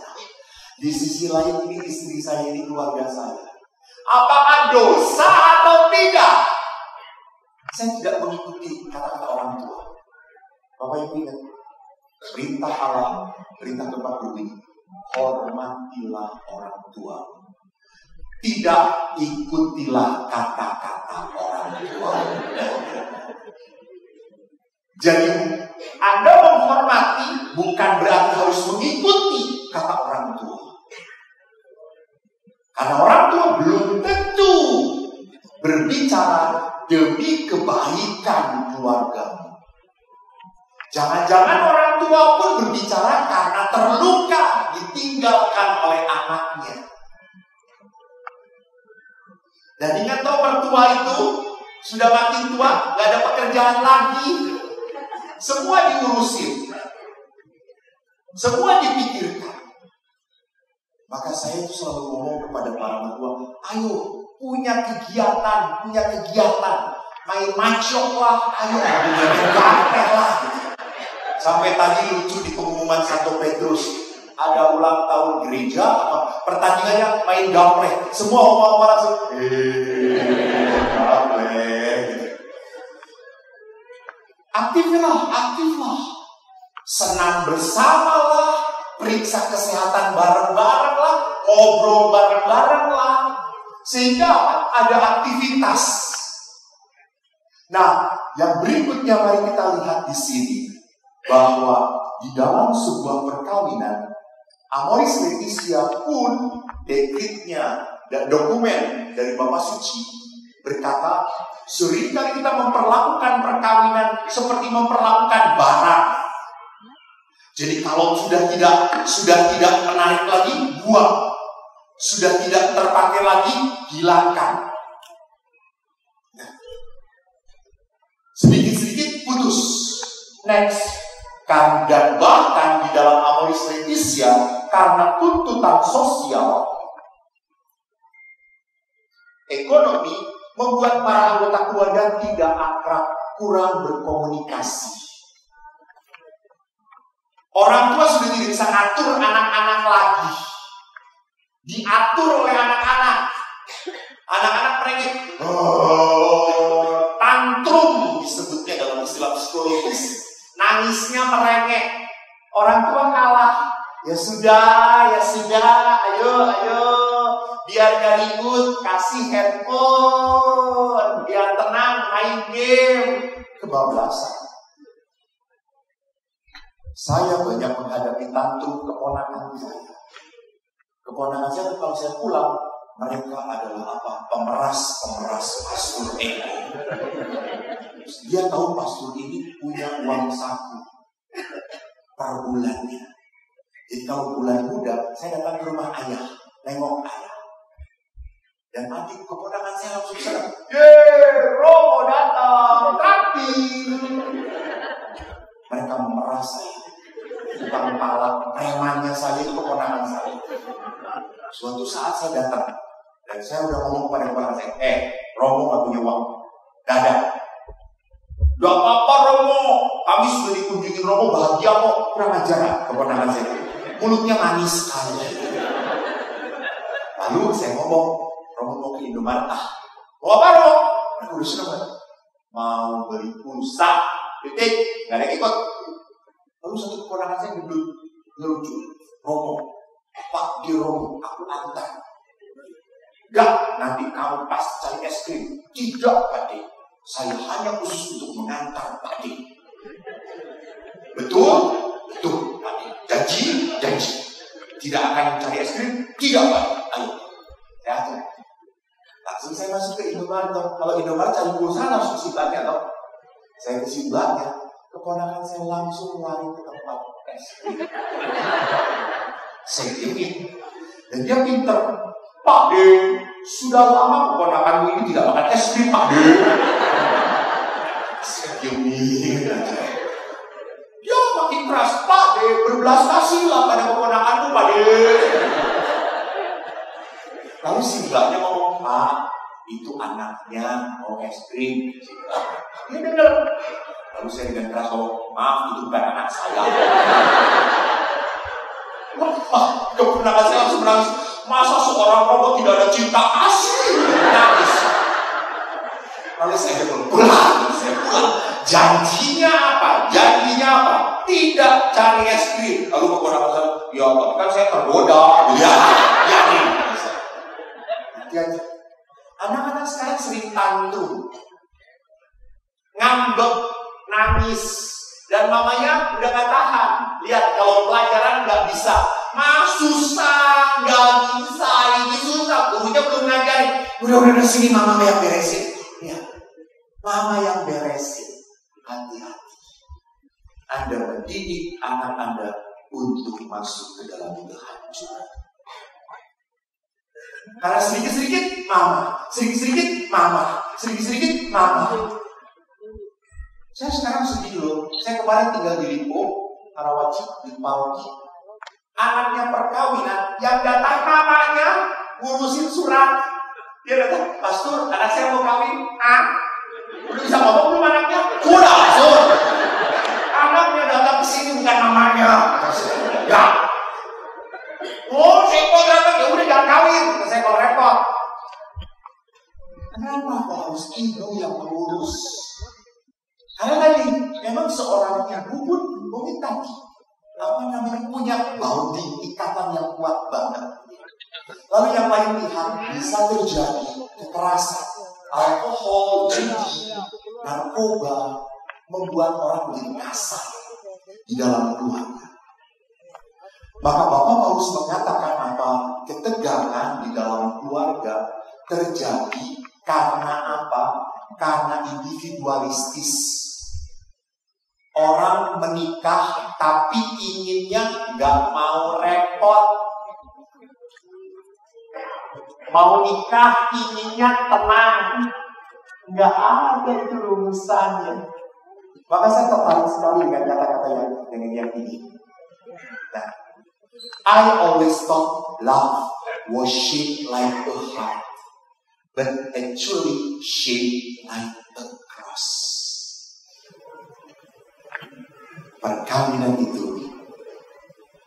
di sisi lain ini istri saya, ini keluarga saya. Apakah dosa atau tidak? Saya tidak mengikuti kata-kata orang tua. Bapak Ibu ingat, perintah Allah, perintah keempat berbunyi, hormatilah orang tua. Tidak ikutilah kata-kata orang tua. Jadi Anda menghormati bukan berarti harus mengikuti kata orang tua. Karena orang tua belum tentu berbicara demi kebaikan keluarga. Jangan-jangan orang tua pun berbicara karena terluka ditinggalkan oleh anaknya. Dan ingat toh, mertua itu sudah makin tua, gak ada pekerjaan lagi. Semua diurusin, semua dipikirkan. Maka saya itu selalu ngomong kepada para mertua, ayo punya kegiatan, main macok lah, ayo gampang lah. Sampai tadi lucu di pengumuman 1 Petrus, ada ulang tahun gereja, pertandingannya main gaplek. Semua ngomong langsung, gaplek. Aktiflah. Senang bersamalah, periksa kesehatan bareng-bareng lah, ngobrol bareng-bareng lah, sehingga ada aktivitas. Nah, yang berikutnya mari kita lihat di sini bahwa di dalam sebuah perkawinan, Amoris Laetitia pun dekretnya dan dokumen dari Bapak Suci berkata, seringkali kita memperlakukan perkawinan seperti memperlakukan barang. Jadi kalau sudah tidak menarik lagi, buang. Sudah tidak terpakai lagi, hilangkan. Nah, sedikit-sedikit putus. Next. Dan bahkan di dalam Amoris Laetitia, karena tuntutan sosial, ekonomi, membuat para anggota keluarga tidak akrab, kurang berkomunikasi. Orang tua sudah tidak bisa ngatur anak-anak lagi. Diatur oleh anak-anak. Anak-anak merengek. Tantrum disebutnya dalam istilah psikologis. Nangisnya merengek. Orang tua kalah. Ya sudah, ayo. Biar gak ribut, kasih handphone. Biar tenang, main game. Kebablasan. Saya banyak menghadapi tantrum keponakan saya. Keponakan saya kalau saya pulang, mereka adalah apa? Pemeras pastur ego. Dia tahu pastur ini punya uang saku per bulannya. Jadi kalau bulan muda, saya datang ke rumah ayah, nengok ayah. Dan adik keponakan saya langsung senang. Yeay, Romo datang, tapi mereka memeras saya. Tukang palak, premannya saya itu keponakan saya. Suatu saat saya datang, dan saya udah ngomong kepada keponakan saya, Romo gak punya uang, dadah. Gak apa-apa Romo, kami sudah dikunjungi Romo, bahagia kok. Kurang ajar keponakan saya. Mulutnya manis sekali. Lalu saya ngomong, Romo mau ke Indomaret. Mau apa Romo? Aku udah senang banget. Mau beli pulsa, titik, gak ada ikut. Lalu satu keponakan saya ngelucu. Romo, Pak di Romo, aku antar. Gak, nanti kamu pas cari es krim. Tidak Pak D, saya hanya khusus untuk mengantar Pak D. Betul Pak D. Janji. Tidak akan cari es krim? Tidak Pak D. Ayo, saya atur. Langsung saya masuk ke Indomaret. Kalau Indomaret cari pulsa harus ke sebelah toh. Saya ke sebelahnya, keponakan saya langsung lari ke tempat es krim. Saya diemin. Dan dia pinter. Pak D, sudah lama keponakanmu ini tidak makan es krim Pak D. Saya diemin. Dia makin keras. Pak D, berbelas kasihlah pada keponakanmu Pak D. Lalu sebelahnya ngomong, Pak, itu anaknya mau es krim. Dia dengar. Lalu saya dengan keras ngomong, maaf itu bukan anak saya. Wah, keponakan saya langsung menangis. Masa seorang Romo tidak ada cinta kasih? Nangis. Lalu saya pulang. Janjinya apa? Tidak cari es krim. Lalu keponakan saya, ya tapi kan saya tergoda. Ya. Hati-hati. Anak-anak sekarang sering tantrum, ngambek, nangis, dan mamanya udah gak tahan. Lihat kalau pelajaran gak bisa, susah, gak bisa, ini susah, gurunya belum ngajarin. Udah sini mama yang beresin. Ya, mama yang beresin. Hati-hati. Anda mendidik anak Anda untuk masuk ke dalam kehancuran. Karena sedikit-sedikit mama. Saya sekarang sedih loh. Saya kemarin tinggal di Lipo, Karawaci, di Pauki. Anaknya perkawinan, yang datang mamanya ngurusin surat. Dia datang, Pastor, anak saya mau kawin. Udah bisa ngomong belum anaknya? Udah, Pastor. Anaknya datang ke sini bukan mamanya. Ya. Oh, Seko datang, ya udah jangan kawin. Seko repot. Kenapa kok harus ibu yang mengurus? Karena tadi memang seorang ibu pun mungkin tadi punya bonding, ikatan yang kuat banget. Lalu yang lain lihat bisa terjadi kekerasan, alkohol, judi, narkoba membuat orang menjadi kasar di dalam keluarga. Maka Bapak Paulus mengatakan apa? Ketegangan di dalam keluarga terjadi karena apa? Karena individualistis. Orang menikah tapi inginnya gak mau repot. Mau nikah inginnya tenang. Gak ada itu rumusannya. Maka saya tertarik sekali dengan kata-kata yang ini. Nah, I always thought love was shaped like a heart, but actually shaped like a cross. Perkawinan itu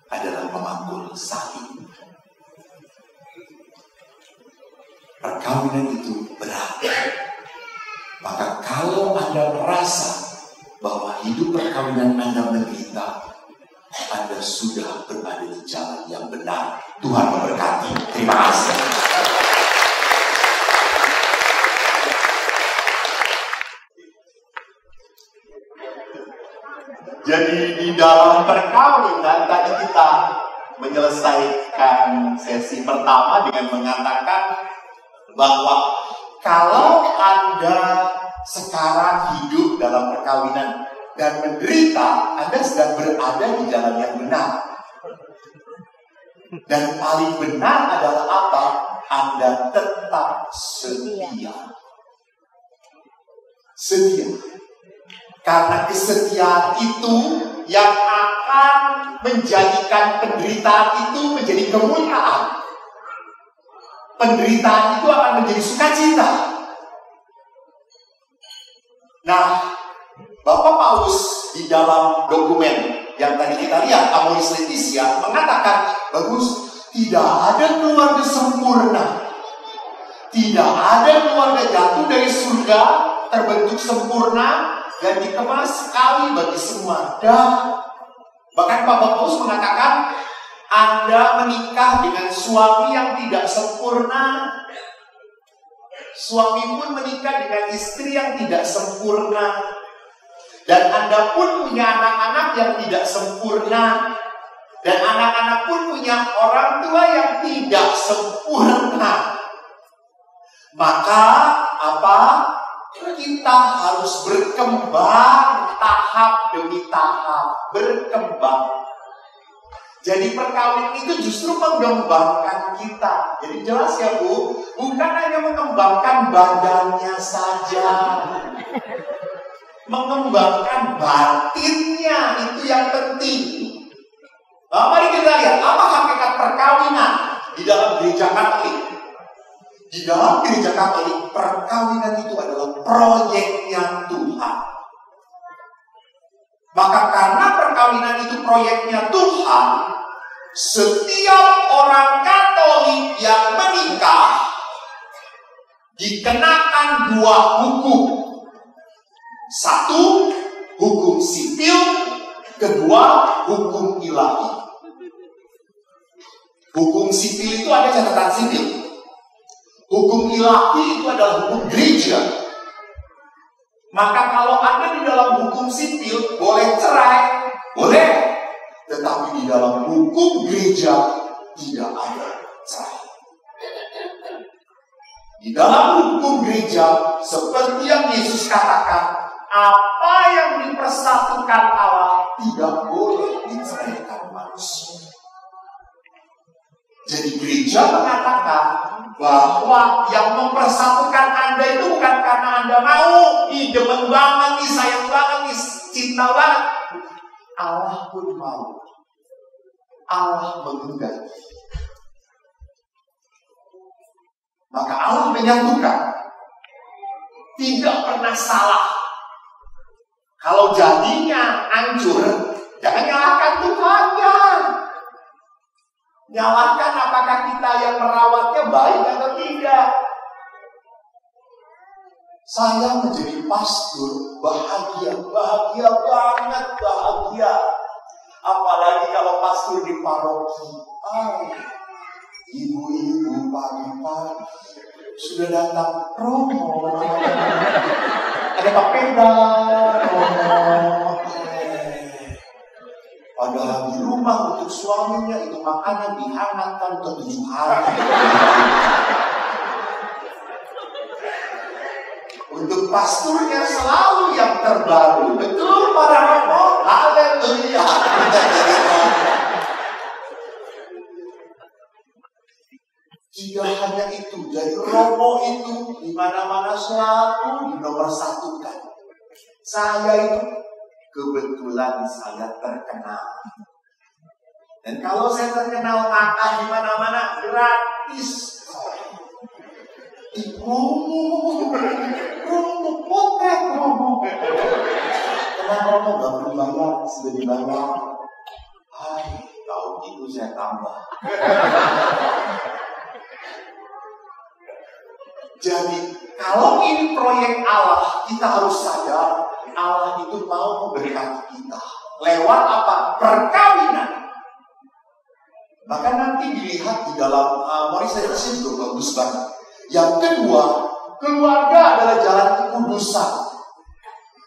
adalah memanggul salib. Perkawinan itu berat. Maka kalau Anda merasa bahwa hidup perkawinan Anda menderita, Anda sudah berada di jalan yang benar. Tuhan memberkati. Terima kasih. Jadi di dalam perkawinan tadi kita menyelesaikan sesi pertama dengan mengatakan bahwa kalau Anda sekarang hidup dalam perkawinan dan menderita, Anda sedang berada di jalan yang benar. Dan paling benar adalah apa? Anda tetap setia. Setia. Karena kesetiaan itu yang akan menjadikan penderitaan itu menjadi kemuliaan. Penderitaan itu akan menjadi sukacita. Nah, Bapak Paulus di dalam dokumen yang tadi kita lihat, Amoris Laetitia, mengatakan, bagus, tidak ada keluarga sempurna. Tidak ada keluarga jatuh dari surga, terbentuk sempurna, dan dikemas sekali bagi semua. Dan bahkan Bapak Paulus mengatakan, Anda menikah dengan suami yang tidak sempurna. Suami pun menikah dengan istri yang tidak sempurna. Dan Anda pun punya anak-anak yang tidak sempurna. Dan anak-anak pun punya orang tua yang tidak sempurna. Maka apa? Kita harus berkembang tahap demi tahap. Berkembang. Jadi perkawinan itu justru mengembangkan kita. Jadi jelas ya Bu, bukan hanya mengembangkan badannya saja. Mengembangkan batinnya itu yang penting. Nah, mari kita lihat apa hakikat perkawinan di dalam gereja Katolik. Di dalam gereja Katolik, perkawinan itu adalah proyeknya Tuhan. Maka karena perkawinan itu proyeknya Tuhan, setiap orang Katolik yang menikah dikenakan dua hukum. Satu, hukum sipil. Kedua, hukum ilahi. Hukum sipil itu ada catatan sipil. Hukum ilahi itu adalah hukum gereja. Maka kalau Anda di dalam hukum sipil boleh cerai, boleh. Tetapi di dalam hukum gereja tidak ada cerai. Di dalam hukum gereja, seperti yang Yesus katakan, apa yang dipersatukan Allah tidak boleh diceraikan manusia. Jadi gereja mengatakan bahwa yang mempersatukan Anda itu bukan karena Anda mau, demen banget nih, sayang banget nih, cinta banget. Allah pun mau. Allah mengundang. Maka Allah menyatukan. Tidak pernah salah. Kalau jadinya hancur, jangan nyalahkan Tuhannya. Nyalahkan apakah kita yang merawatnya baik atau tidak. Saya menjadi pastor, bahagia banget, bahagia. Apalagi kalau pastor di paroki. Ibu-ibu pagi-pagi sudah datang promo. Ada papeda, promo. Padahal di rumah untuk suaminya itu makanan dihangatkan untuk 7 hari. Untuk pasturnya selalu yang terbaru. Betul para romo? Haleluya. Jika hanya itu, jadi romo itu di mana-mana selalu dinomorsatukan. Saya itu kebetulan saya terkenal. Dan kalau saya terkenal makan di mana-mana gratis. Romo, potret romo. Karena romo gak perlu bayar, sudah dibayar. Kalau gitu saya tambah. Jadi kalau ini proyek Allah, kita harus sadar Allah itu mau memberkati kita. lewat apa? Perkawinan. Maka nanti dilihat di dalam Amoris itu bagus banget. Yang kedua, keluarga adalah jalan kekudusan.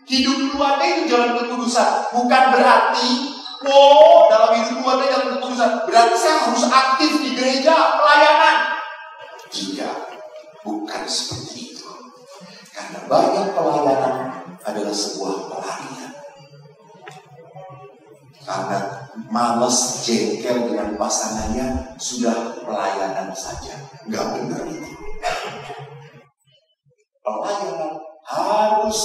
Hidup keluarga itu jalan kekudusan. Bukan berarti dalam hidup keluarga jalan kekudusan berarti saya harus aktif di gereja pelayanan. Tidak, bukan seperti itu. Karena banyak pelayanan adalah sebuah pelarian. Karena malas jengkel dengan pasangannya, sudah pelayanan saja. Nggak benar itu. Pelayanan harus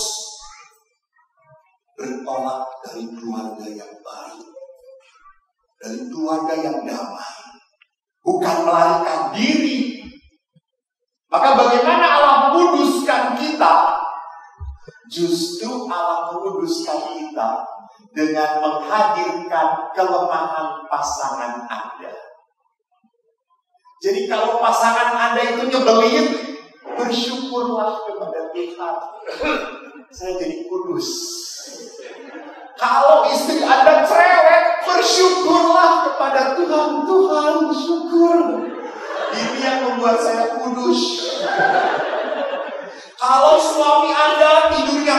bertolak dari keluarga yang baik, dari keluarga yang damai, bukan melarikan diri. Maka bagaimana Allah menguduskan kita? Justru Allah menguduskan kita dengan menghadirkan kelemahan pasangan Anda. Jadi kalau pasangan Anda itu nyebelin, bersyukurlah kepada Tuhan. Saya jadi kudus. Kalau istri Anda cerewet, bersyukurlah kepada Tuhan. Tuhan, syukur. Ini yang membuat saya kudus. Kalau suami Anda tidurnya,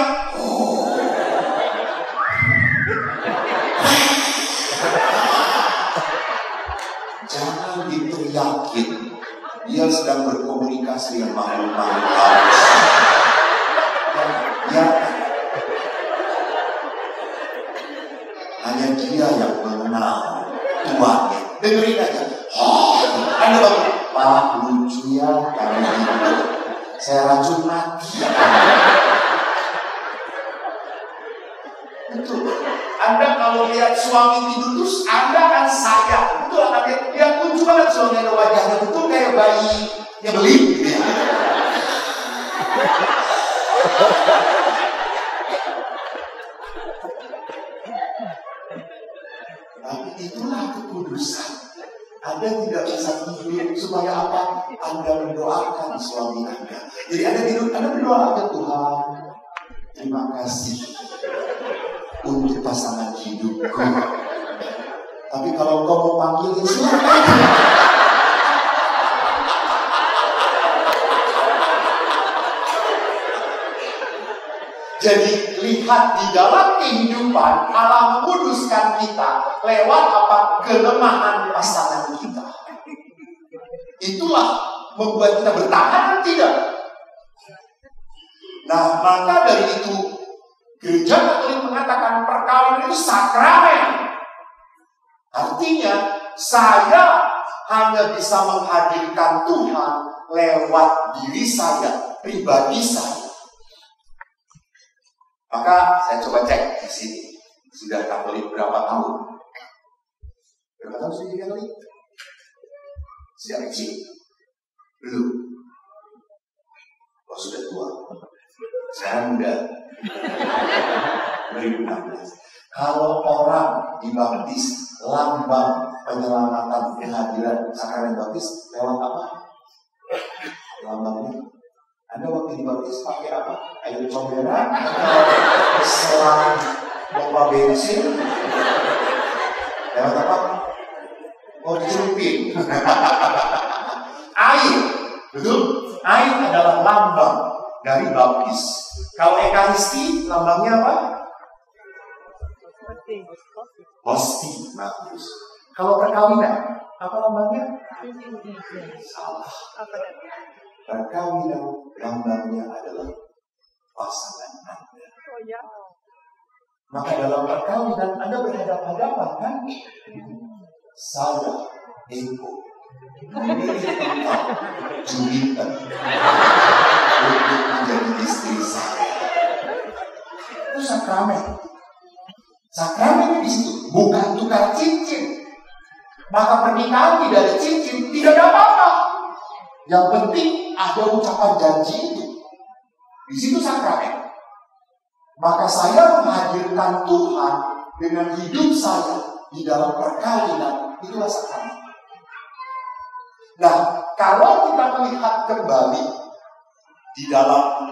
jangan diteriakin. Dia sedang berkomunikasi dengan makhluk-makhluk halus. Ya, hanya dia yang mengenal Tuhannya. Dengerin aja. Anda bangun, Pak lucu ya kami hidup. Saya racun mati. Betul. Anda kalau lihat suami tidur terus, Anda akan sayang. Betul, Anda lihat lucu banget suami ada wajahnya, betul kayak bayi nyebelin gitu ya. Tapi itulah kekudusan. Anda tidak bisa tidur supaya apa? Anda mendoakan suami Anda. Jadi Anda tidur, Anda berdoa ke Tuhan. Terima kasih untuk pasangan hidupku. Tapi kalau kau mau panggilin, silakan. Jadi lihat di dalam kehidupan Allah menguduskan kita lewat apa? Kelemahan pasangan kita. Itulah membuat kita bertahan, tidak? Nah, maka dari itu Gereja Katolik mengatakan perkawinan itu sakramen. Artinya saya hanya bisa menghadirkan Tuhan lewat diri saya, pribadi saya. Maka saya coba cek di sini. Sudah Katolik berapa tahun? Berapa tahun sudah jadi Katolik? Sejak kecil? Belum. Oh, sudah tua. Sekarang muda. 2016. Kalau orang dibaptis lambang penyelamatan kehadiran sakramen baptis lewat apa? Lambangnya. Anda waktu dibaptis pakai apa? Air comberan atau selang pompa bensin? Lewat apa? Oh, dicelupin. Air, betul? Air adalah lambang dari baptis. Kalau Ekaristi, lambangnya apa? Hosti, bagus. Kalau perkawinan, apa lambangnya? Salah. Perkawinan lambangnya adalah pasangan Anda. Maka dalam perkawinan Anda berhadapan-hadapan kan? Saya, Eko, memilih engkau, Julitan, untuk menjadi istri saya. Itu sakramen. Sakramen di situ bukan tukar cincin. Maka pernikahan tidak ada cincin, tidak ada apa-apa. Yang penting ada ucapan janji itu. Di situ sakramen. Maka saya menghadirkan Tuhan dengan hidup saya di dalam perkawinan, itulah sakramen. Nah, kalau kita melihat kembali di dalam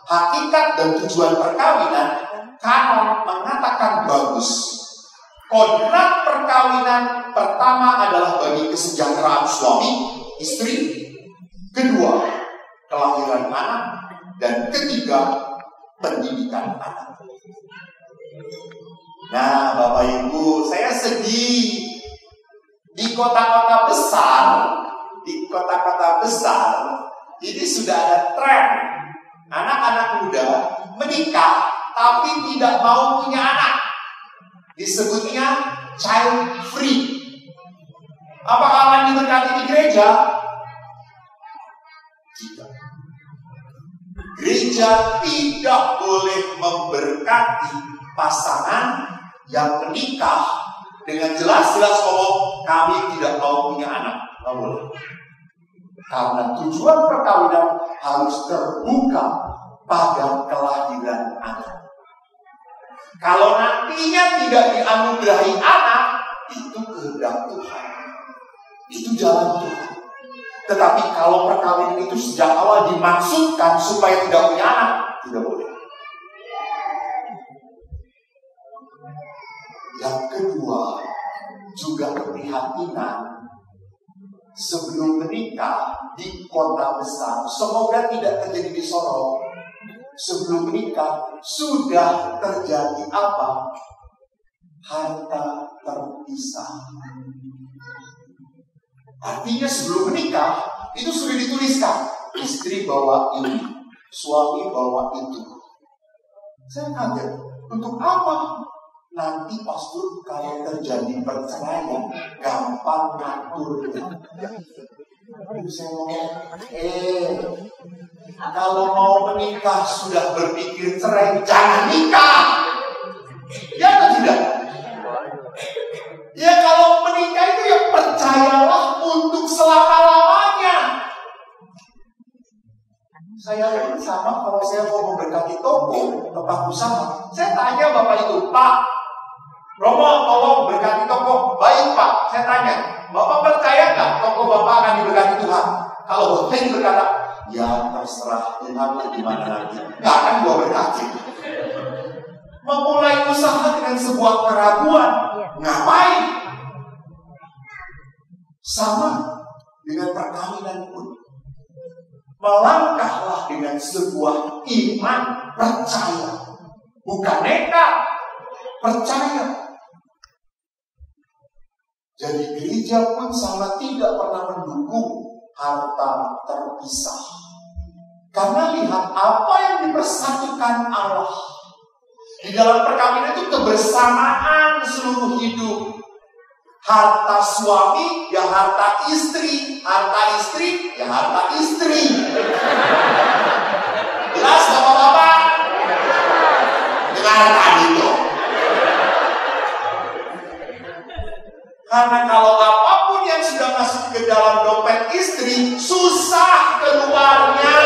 hakikat dan tujuan perkawinan, kanon mengatakan bagus. Kodrat perkawinan pertama adalah bagi kesejahteraan suami, istri. Kedua, kelahiran anak. Dan ketiga, pendidikan anak. Nah, Bapak Ibu, saya sedih. Di kota-kota besar, ini sudah ada tren anak-anak muda menikah tapi tidak mau punya anak. Disebutnya child free. Apakah akan diberkati di gereja? Tidak. Gereja tidak boleh memberkati pasangan yang menikah dengan jelas-jelas ngomong kami tidak mau punya anak. Tidak boleh. Karena tujuan perkawinan harus terbuka pada kelahiran anak. Kalau nantinya tidak dianugerahi anak, itu kehendak Tuhan. Itu jalan Tuhan. Tetapi kalau perkawinan itu sejak awal dimaksudkan supaya tidak punya anak, tidak boleh. Yang kedua, juga keprihatinan sebelum menikah di kota besar. Semoga tidak terjadi di Sorong. Sebelum menikah sudah terjadi apa? Harta terpisah. Artinya sebelum menikah itu sudah dituliskan, istri bawa ini, suami bawa itu. Saya kaget, untuk apa? Nanti pastor kalau terjadi perceraian gampang ngaturnya. Saya ngomong, kalau mau menikah sudah berpikir cerai, jangan nikah. Ya atau tidak? Ya kalau menikah itu ya percayalah untuk selama-lamanya. Saya pun sama kalau saya mau memberkati toko, tempat usaha. Saya tanya Bapak itu, Pak, Romo tolong berkati toko. Baik Pak, saya tanya, Bapak percaya nggak toko Bapak akan diberkati Tuhan? Kalau Bapak ini berkata, ya terserah Tuhan gimana nanti, nggak akan gua berkati. Memulai usaha dengan sebuah keraguan, ngapain? Sama dengan perkawinan pun. Melangkahlah dengan sebuah iman, percaya. Bukan nekat, percaya. Jadi gereja pun sama tidak pernah mendukung harta terpisah. Karena lihat apa yang dipersatukan Allah. Di dalam perkawinan itu kebersamaan seluruh hidup. Harta suami ya harta istri, harta istri ya harta istri. Jelas Bapak-bapak? Dengarkan itu. Karena kalau apapun yang sudah masuk ke dalam dompet istri, susah keluarnya.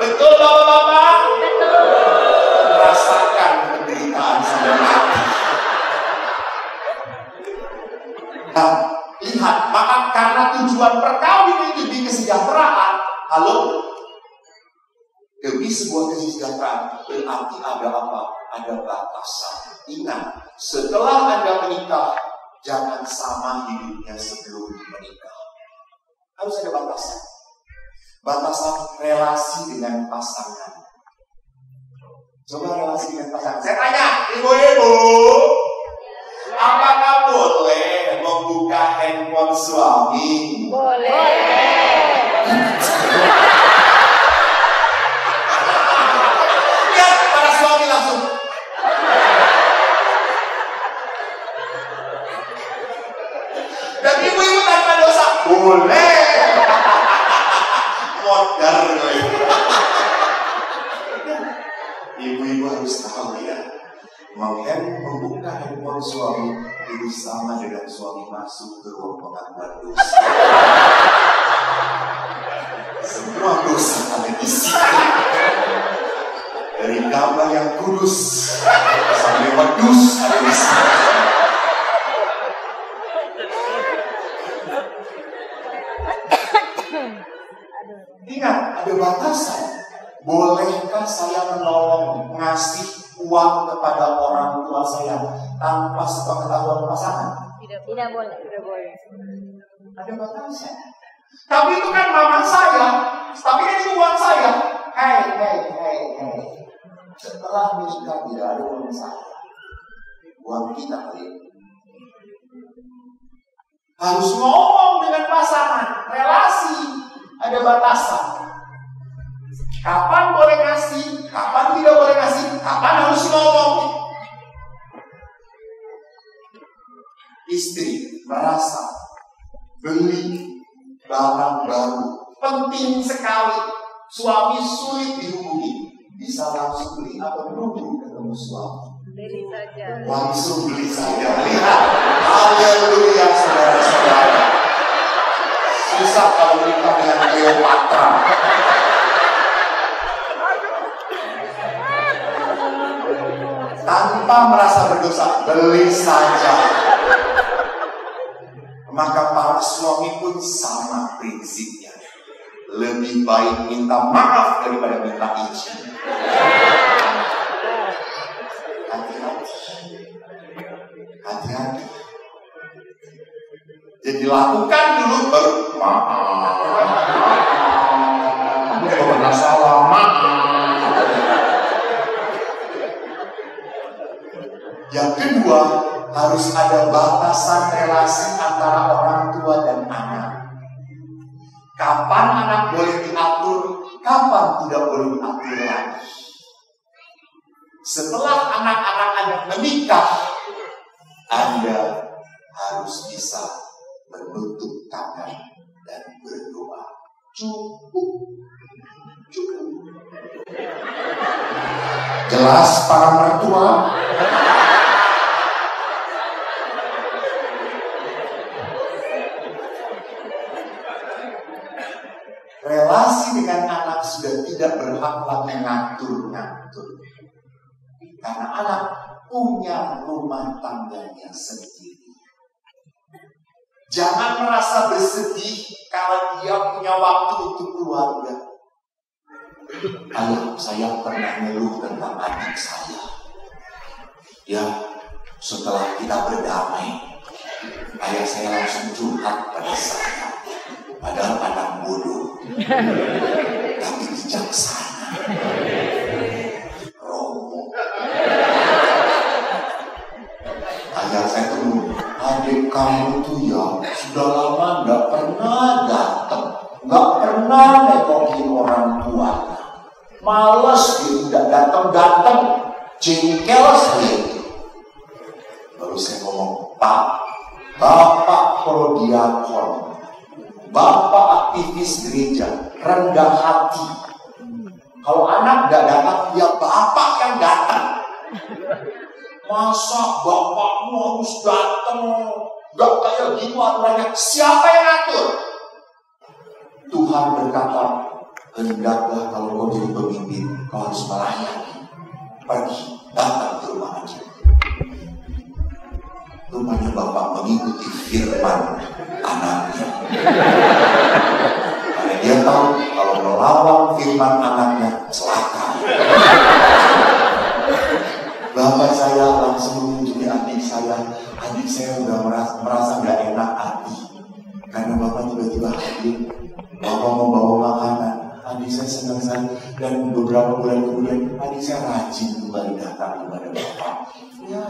Betul Bapak-bapak? Betul. Rasakan penderitaan sampai mati. Nah, lihat, maka karena tujuan perkawinan itu demi kesejahteraan, halo? Demi sebuah kesejahteraan, berarti ada apa? Ada batasan. Ingat, setelah Anda menikah, jangan sama hidupnya sebelum menikah. Harus ada batasan. Batasan relasi dengan pasangan. Coba relasi dengan pasangan. Saya tanya, ibu-ibu, apakah boleh membuka handphone suami? Boleh. Lihat para suami langsung. Dan ibu-ibu tanpa dosa, boleh. Modar gue. Ibu-ibu harus tahu ya, membuka handphone suami itu sama dengan suami masuk ke ruang pengakuan dosa. Semua dosa ada di situ. Dari nama yang kudus sampai wedus ada di situ. Ingat, ada batasan. Bolehkah saya menolong ngasih uang ketahuan pasangan? Tidak boleh. Ada batasnya. Tapi itu kan mama saya, tapi kan itu uang saya. Hey. Setelah nikah tidak ada uang saya. Uang kita kali. Harus ngomong dengan pasangan, relasi ada batasan. Kapan boleh ngasih, kapan tidak boleh ngasih, kapan harus ngomong. Istri merasa beli barang baru penting sekali. Suami sulit dihubungi, bisa langsung beli atau menunggu ketemu suami. Beli saja. Langsung beli saja. Lihat, haleluya saudara-saudara. Susah kalau menikah dengan Cleopatra. Tanpa merasa berdosa, beli saja. Maka para suami pun sama prinsipnya. Lebih baik minta maaf daripada minta izin. Hati-hati. Jadi lakukan dulu baru maaf. Kalau pernah salah maaf. Yang kedua, harus ada batasan relasi antara orang tua dan anak. Kapan anak boleh diatur, kapan tidak boleh diatur lagi. Setelah anak-anak Anda menikah, Anda harus bisa menutup tangan dan berdoa. Cukup. Jelas para mertua? Relasi dengan anak sudah tidak berhak lagi ngatur-ngatur. Karena anak punya rumah tangganya sendiri. Jangan merasa bersedih kalau dia punya waktu untuk keluarga. Ayah, saya pernah ngeluh tentang adik saya. Ya, setelah kita berdamai, ayah saya langsung curhat pada saya. Padahal anak bodoh, tapi bijaksana. Romo. Ayah saya tuh, adik kamu tuh ya sudah lama nggak pernah datang, nggak pernah nengokin orang tua. Males dia tidak datang, jengkel saya. Baru saya ngomong, Pak, Bapak prodiakon, Bapak aktivis gereja, rendah hati. Kalau anak gak datang, ya bapak yang datang. Masa bapakmu harus datang? Gak kayak gitu aturannya. Siapa yang atur? Tuhan berkata, hendaklah kalau kau jadi pemimpin, kau harus melayani. Pergi, datang ke rumah aja. Rupanya bapak mengikuti firman anaknya. Karena dia tahu kalau melawan firman anaknya celaka. Bapak saya langsung mengunjungi adik saya. Adik saya udah merasa gak enak hati. Karena bapak tiba-tiba hadir. Bapak mau bawa makanan. Adik saya senang sekali. Dan beberapa bulan kemudian adik saya rajin kembali datang kepada bapak. Ya.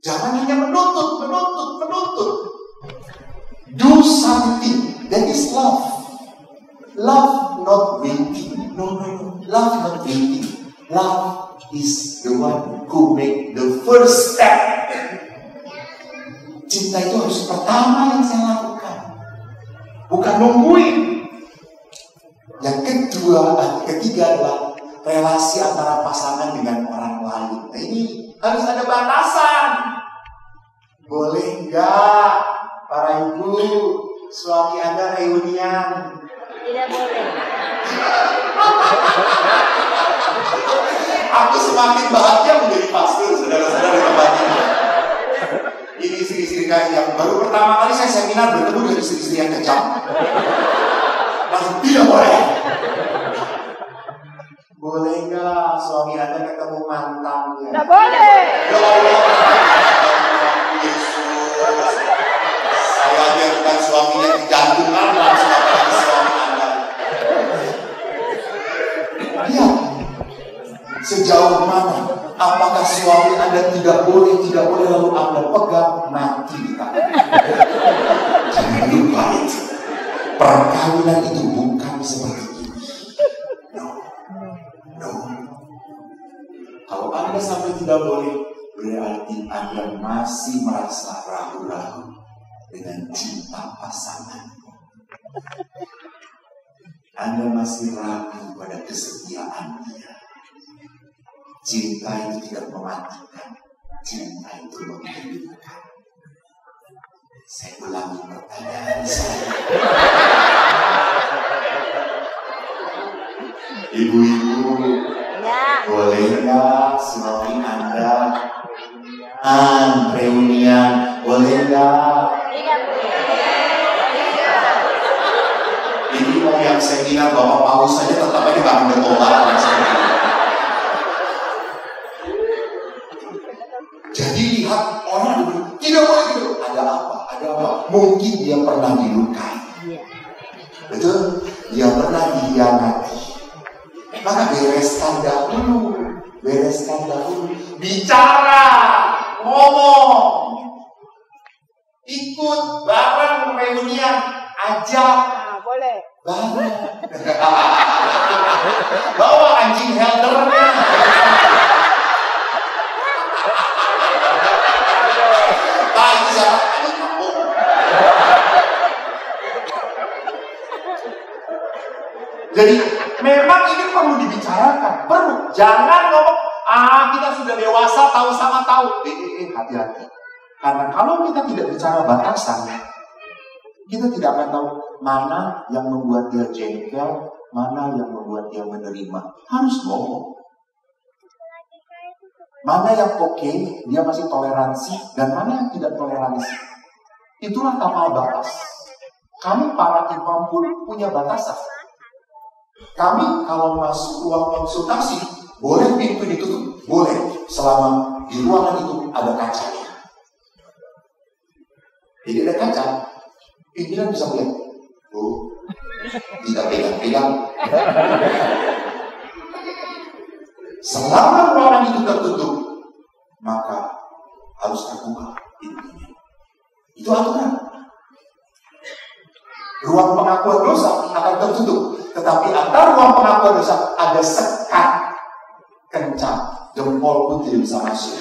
Jangan hanya menuntut. Do something. That is love. Love not waiting. No. Love not waiting. Love is the one who make the first step. Cinta itu harus pertama yang saya lakukan. Bukan nungguin. Yang ketiga adalah relasi antara pasangan dengan orang lain. Nah, ini harus ada batasan. Boleh enggak para ibu suami Anda reunian? Tidak boleh. Aku semakin bahagia menjadi pastor, saudara-saudara di tempat ini. Ini istri-istri yang baru pertama kali saya seminar bertemu dengan istri-istri yang kejam. Langsung tidak boleh. Boleh enggak suami Anda ketemu mantannya. Tidak boleh. Ya Allah, Yesus. Saya biarkan suaminya digantungan langsung kepada suami Anda. Lihat, sejauh mana apakah suami Anda tidak boleh lalu Anda pegang, mati di tangan. Jangan lupa itu. Perkawinan itu bukan seperti ini. No. Kalau Anda sampai tidak boleh, berarti Anda masih merasa ragu-ragu dengan cinta pasangan. Anda masih ragu pada kesetiaan dia. Cinta itu tidak mematikan, cinta itu menghidupkan. Saya ulangi pertanyaan saya. Ibu-ibu, Ya. boleh nggak suami Anda reunian? Boleh nggak? Tidak boleh. Ini mau yang seminar Bapak Paus saja tetap aja nggak bertobat. Jadi lihat orang dulu tidak boleh gitu. Ada apa? Mungkin dia pernah dilukai. Betul? Dia pernah dihianati. Maka bereskan dahulu. Bicara, ngomong, ikut bareng reunian, ajak. Nah, boleh. Bawa anjing heldernya. Itu siapa? Anjing kampung. Jadi memang ini perlu dibicarakan, perlu. Jangan ngomong, kita sudah dewasa, tahu sama tahu. Hati-hati. Karena kalau kita tidak bicara batasan, kita tidak akan tahu mana yang membuat dia jengkel, mana yang membuat dia menerima. Harus ngomong. Mana yang oke, dia masih toleransi, dan mana yang tidak toleransi. Itulah kapal batas. Kami para imam pun punya batasan. Kami kalau masuk ruang konsultasi, boleh pintu ditutup? Boleh, selama di ruangan itu ada kacanya. Jadi ada kaca, pimpinan bisa melihat. Oh, tidak pegang-pegang. Selama ruangan itu tertutup, maka harus terbuka pintunya. Itu aturan. Ruang pengakuan dosa akan tertutup, tetapi antara ruang pengakuan dosa ada sekat kencang, jempol pun tidak bisa masuk.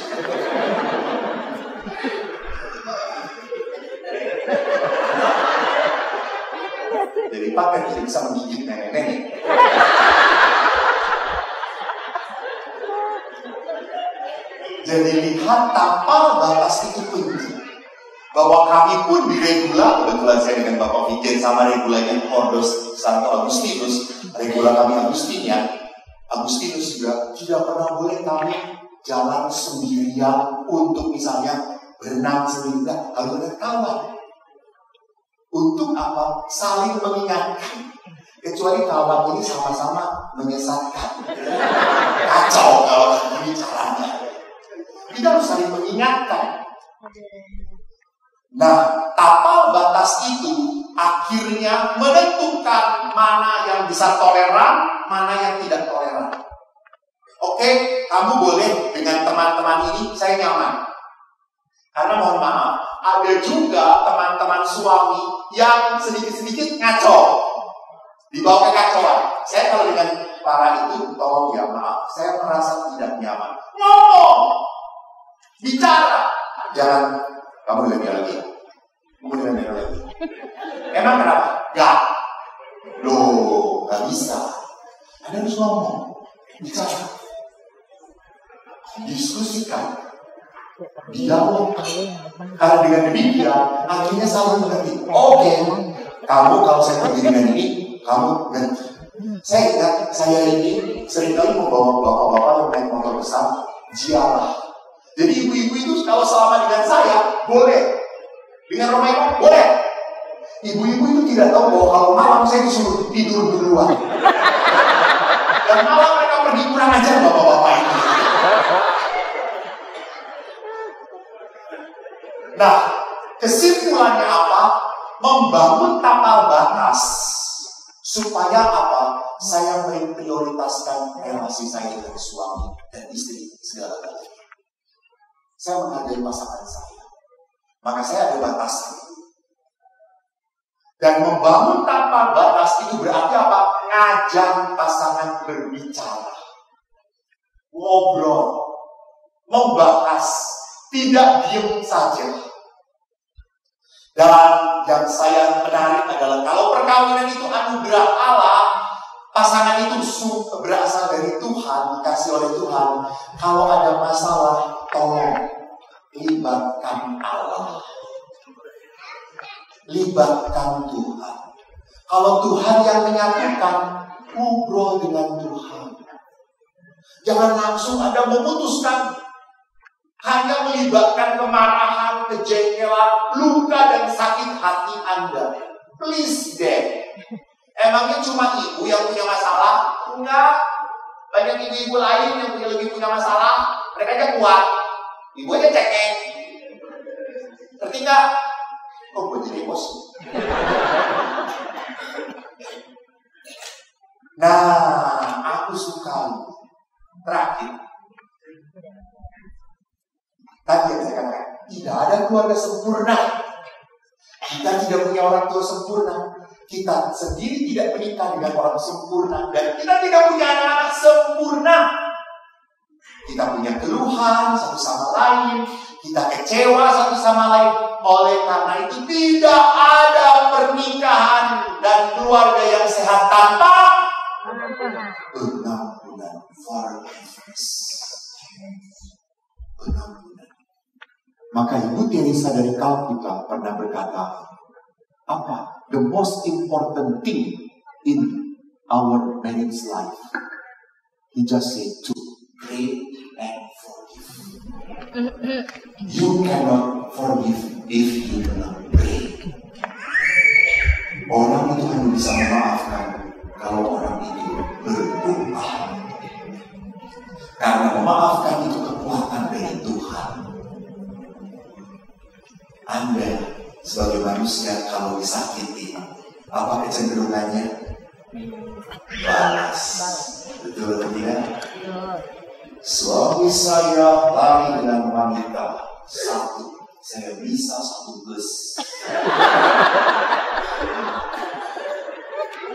Jadi pakai tidak bisa menggigit nenek-nenek. Jadi lihat tapal batas itu penting. Bahwa kami pun di Regula, kebetulan saya dengan Bapak Vijen sama Regulanya Ordos Santo Agustinus, Regula kami Agustinus juga tidak pernah boleh kami jalan sendirian untuk misalnya berenang sendirian, kalau ada kawan. Untuk apa? Saling mengingatkan. Kecuali kawan ini sama-sama menyesatkan. Kacau kalau ini caranya. Kita harus saling mengingatkan. Nah, tapal batas itu akhirnya menentukan mana yang bisa toleran, mana yang tidak toleran. Oke, kamu boleh dengan teman-teman ini, saya nyaman. Karena mohon maaf, ada juga teman-teman suami yang sedikit-sedikit ngaco. Dibawa kekacauan. Saya kalau dengan para itu, tolong ya maaf, saya merasa tidak nyaman. Ngomong, bicara, jangan kamu dengan dia lagi. Kemudian dia lagi. Emang kenapa? Gak. Loh, gak bisa. Anda harus ngomong, bicara, diskusikan, dialog. Karena dengan demikian, akhirnya saling mengerti. Oke, kamu kalau saya pergi dengan ini, kamu ganti. Saya ingat, saya ini seringkali membawa bapak-bapak yang naik motor besar, jialah. Jadi ibu-ibu itu kalau selama dengan saya, boleh. Dengan Romeo, boleh. Ibu-ibu itu tidak tahu bahwa kalau malam saya disuruh tidur duluan. Dan malam mereka pergi kurang ajar bapak-bapak Nah, kesimpulannya apa? Membangun tapal batas supaya apa? Saya memprioritaskan relasi saya dengan suami dan istri segala-galanya. Saya menghargai pasangan saya, maka saya ada batasan. Dan membangun tanpa batas itu berarti apa? Ngajak pasangan berbicara, ngobrol, membahas, tidak diem saja. Dan yang saya menarik adalah kalau perkawinan itu anugerah Allah, pasangan itu berasal dari Tuhan, dikasih oleh Tuhan. Kalau ada masalah, tolong libatkan Allah. Libatkan Tuhan. Kalau Tuhan yang menyatukan, ngobrol dengan Tuhan. Jangan langsung Anda memutuskan. Hanya melibatkan kemarahan, kejengkelan, luka dan sakit hati Anda. Please deh. Emangnya cuma ibu yang punya masalah? Enggak. Banyak ibu-ibu lain yang lebih punya masalah. Mereka aja kuat. Ibu aja cekek. Ngerti nggak? Oh, gue jadi emosi. Nah, aku suka. Terakhir. Tadi yang saya katakan, tidak ada keluarga sempurna. Kita tidak punya orang tua sempurna. Kita sendiri tidak menikah dengan orang sempurna. Dan kita tidak punya anak-anak sempurna. Kita punya keluhan satu sama lain. Kita kecewa satu sama lain. Oleh karena itu tidak ada pernikahan dan keluarga yang sehat tanpa pengampunan, forgiveness. Pengampunan. Maka Ibu Teresa dari Calcutta pernah berkata, apa? The most important thing in our marriage life. He just said to pray and forgive. You cannot forgive if you do not pray. Orang itu hanya bisa memaafkan kalau orang itu berdoa. Karena memaafkan itu kekuatan dari Tuhan. Anda sebagai manusia kalau disakiti, apa kecenderungannya? Balas. Betul atau tidak? Suami saya lari dengan wanita satu, saya bisa satu bus.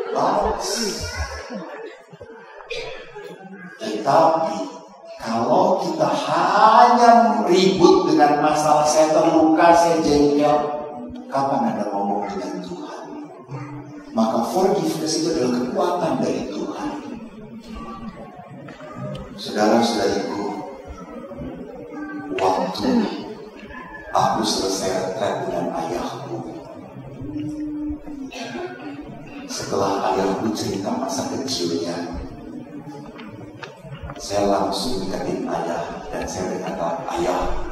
Balas. Tetapi kalau kita hanya ribut dengan masalah saya terluka, saya jengkel, kapan Anda ngomong dengan Tuhan? Maka forgiveness itu adalah kekuatan dari Tuhan. Saudara-saudariku, waktu aku selesai retret dengan ayahku, setelah ayahku cerita masa kecilnya, saya langsung deketin ayah dan saya berkata, ayah,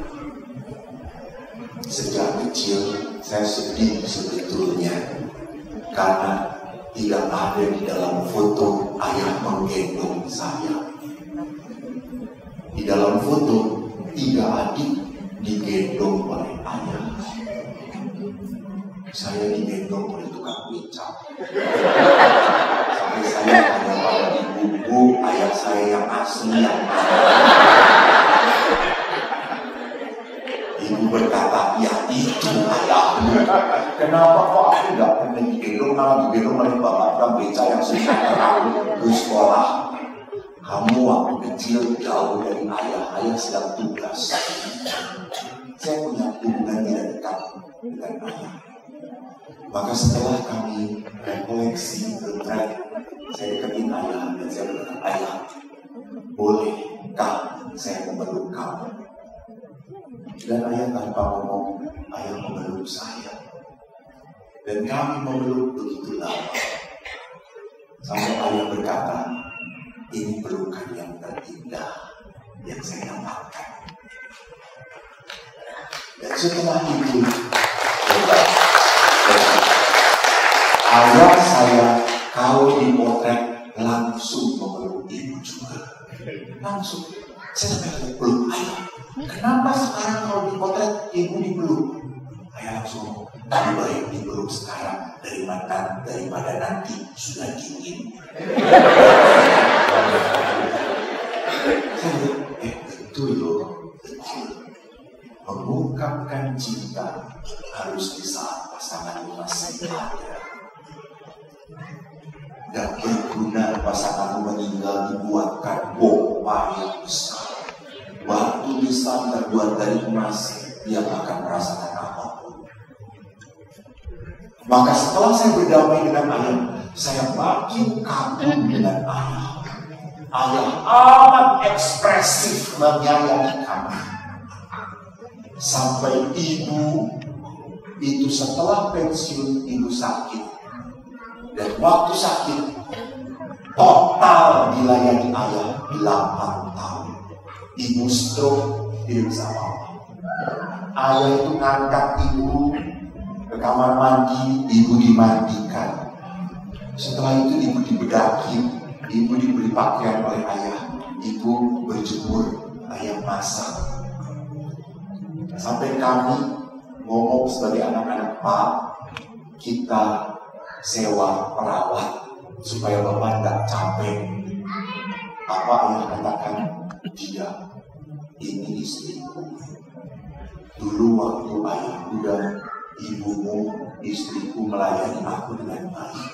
sejak kecil saya sedih sebetulnya karena tidak ada di dalam foto ayah menggendong saya. Di dalam foto, 3 adik digendong oleh ayah. Saya digendong oleh tukang becak. Sampai saya tanya pada ibu, ayah saya yang asli yang mana? Ibu berkata, ya itu ayahmu. Kenapa kok aku gak pernah digendong, malah digendong oleh bapak tukang becak yang susah aku ke sekolah? Kamu waktu kecil jauh dari ayah sedang tugas. Saya punya hubungan tidak dekat dengan ayah. Maka setelah kami rekoleksi retret, saya deketin ayah dan saya berkata, ayah, bolehkah saya memeluk kamu? Dan ayah tanpa ngomong, ayah memeluk saya. Dan kami memeluk begitu lama. Sampai ayah berkata, ini pelukan yang terindah yang saya dapatkan. Dan setelah itu, ayah saya kalau dipotret langsung memeluk ibu juga. Langsung. Saya sampai peluk ayah. Kenapa sekarang kalau dipotret ibu dipeluk? langsung, lebih baik dipeluk sekarang daripada nanti sudah dingin. Betul loh, betul. Mengungkapkan cinta harus di saat pasangan masih ada. Dan berguna pasangan meninggal dibuatkan pompa yang besar. Batu nisan terbuat dari emas, dia akan merasakan apapun. Maka setelah saya berdamai dengan ayah, saya makin kagum dengan ayah. Ayah amat ekspresif menyayangi kami. Sampai ibu itu setelah pensiun, ibu sakit. Dan waktu sakit, total dilayani ayah 8 tahun. Ibu stroke, hidup sama. Ayah itu ngangkat ibu ke kamar mandi, ibu dimandikan. Setelah itu ibu dibedaki, ibu diberi pakaian oleh ayah, ibu berjemur, ayah masak. Sampai kami ngomong sebagai anak-anak, Pak, kita sewa perawat supaya bapak tidak capek. Apa ayah katakan? Tidak, ini istriku. Dulu waktu ayah muda, ibumu, istriku melayani aku dengan baik.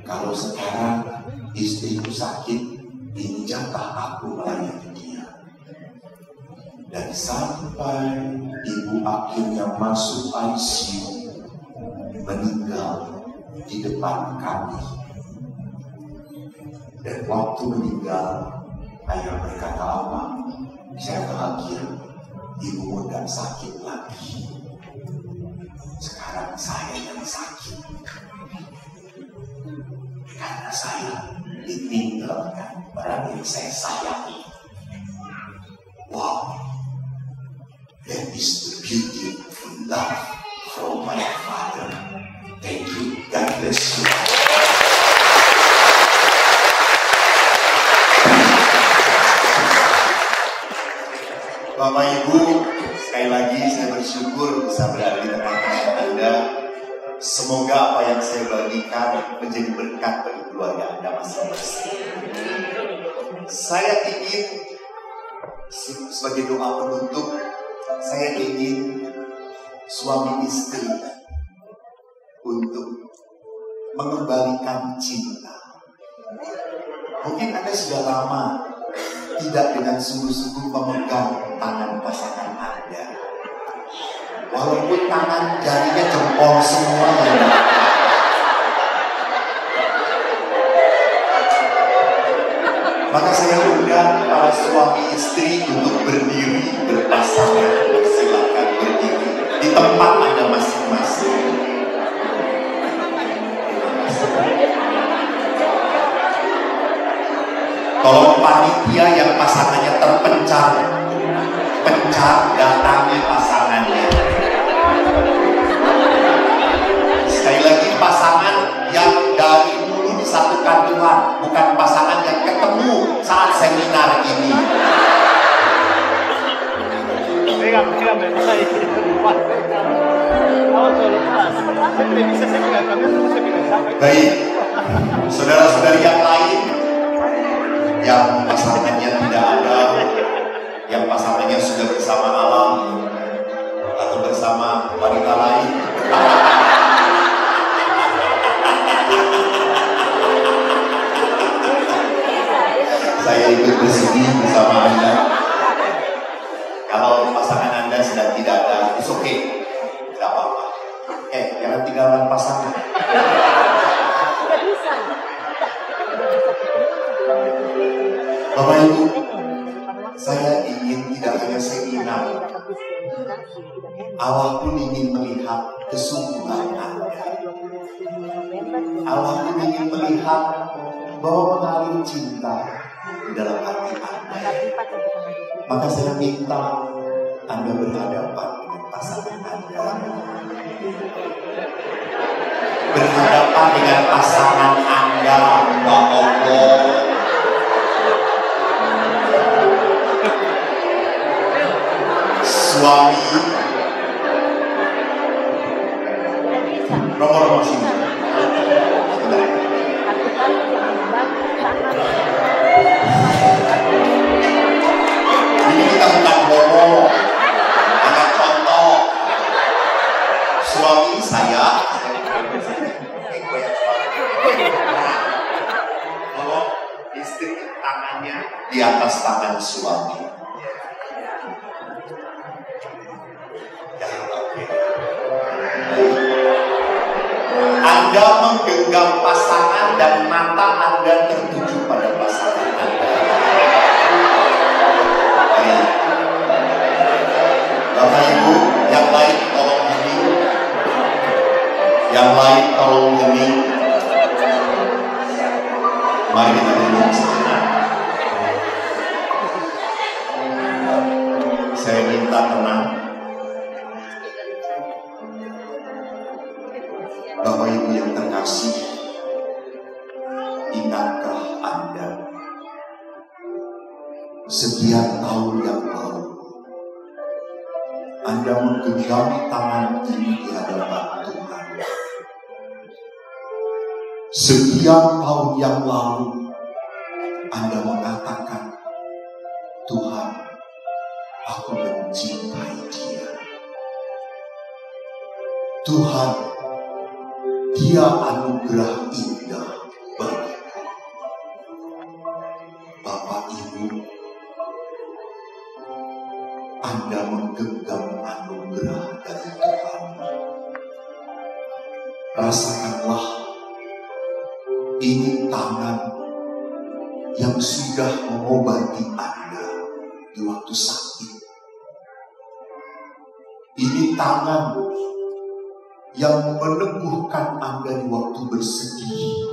Kalau sekarang istriku sakit, ini jatah aku melayani dia. Dan sampai ibu akhirnya masuk ICU, meninggal di depan kami. Dan waktu meninggal, ayah berkata apa? Saya bahagia, ibumu tidak sakit lagi. Sekarang saya yang sakit. Karena saya ditinggalkan orang yang saya sayangi. Wow, that is the beautiful love from my father. Thank you, God bless you. Bapak Ibu, sekali lagi saya bersyukur bisa berada di tengah-tengah Anda. Semoga apa yang saya bagikan menjadi berkat bagi keluarga Anda masing-masing. Saya ingin sebagai doa penutup, saya ingin suami istri untuk mengembalikan cinta. Mungkin Anda sudah lama tidak dengan sungguh-sungguh memegang tangan pasangan Anda. Walaupun tangan jarinya jempol semua. Maka saya undang para suami istri untuk berdiri berpasangan. Silakan berdiri di tempat Anda masing-masing. Tolong panitia yang pasangannya terpencar, datangi pasangannya. Sekali lagi, pasangan yang dari dulu disatukan Tuhan, bukan pasangan yang ketemu saat seminar ini. Baik, saudara-saudari yang lain, yang pasangannya tidak ada, yang pasangannya sudah bersama alam atau bersama wanita lain, saya ikut bersedih bersama Anda. Kalau pasangan Anda sedang tidak ada, it's okay, tidak apa-apa. Jangan tinggalkan pasangan. Bapak Ibu, saya ingin tidak hanya seminar, Allah pun ingin melihat kesungguhan Anda. Allah pun ingin melihat bahwa mengalir cinta di dalam hati Anda. Maka saya minta Anda berhadapan dengan pasangan Anda. Berhadapan dengan pasangan Anda, ya Allah. Suami Nomor sini. Ini kita bukan homo, anak contoh. Suami saya, kalau istri tangannya di atas tangan suami. Anda menggenggam pasangan dan mata Anda tertuju pada pasangan Anda. Bapak Ibu, yang lain tolong hening. Yang lain tolong hening. Mari kita hening sejenak. Saya minta tenang. Bapak Ibu yang terkasih, ingatkah Anda sekian tahun yang lalu Anda menggenggam tangan kiri di hadapan Tuhan? Sekian tahun yang lalu Anda mengatakan, Tuhan, aku mencintai Dia. Tuhan, Dia anugerah indah bagiku. Bapak Ibu, Anda menggenggam anugerah dari Tuhan. Rasakanlah, ini tangan yang sudah mengobati Anda di waktu sakit. Ini tangan yang meneguhkan Anda di waktu bersedih.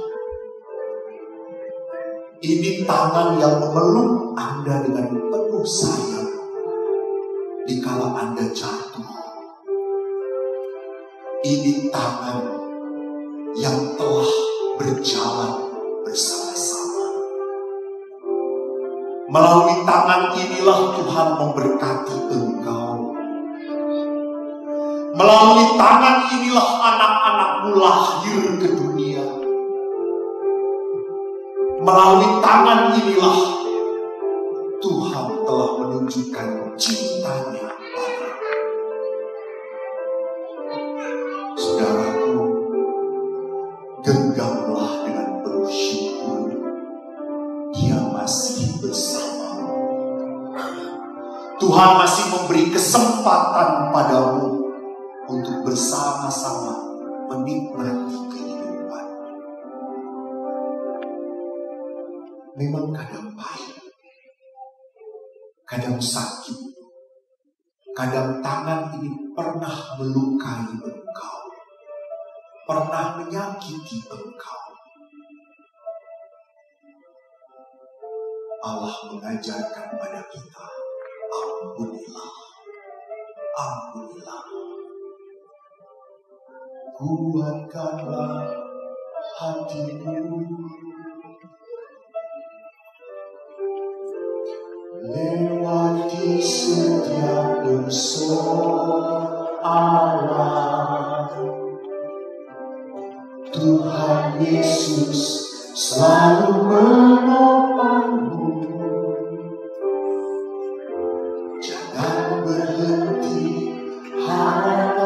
Ini tangan yang memeluk Anda dengan penuh sayang dikala Anda jatuh. Ini tangan yang telah berjalan bersama-sama. Melalui tangan inilah Tuhan memberkati engkau. Melalui tangan inilah anak-anakmu lahir ke dunia. Melalui tangan inilah Tuhan telah menunjukkan cintanya padamu. Saudaraku, genggamlah dengan penuh syukur. Dia masih bersamamu. Tuhan masih memberi kesempatan padamu untuk bersama-sama menikmati kehidupan. Memang kadang pahit, kadang sakit, kadang tangan ini pernah melukai engkau, pernah menyakiti engkau. Allah mengajarkan pada kita, ampunilah, ampunilah. Kuatkanlah hatimu, lewati setiap persoalan. Tuhan Yesus selalu menopangmu. Jangan berhenti harap.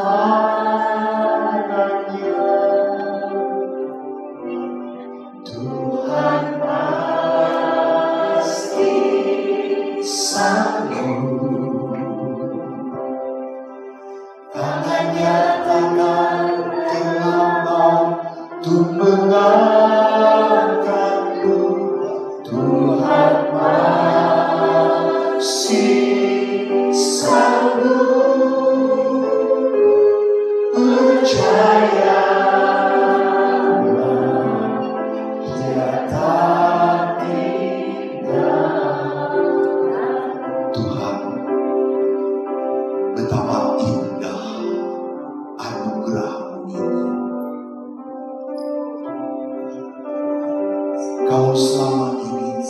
Kalau selama ini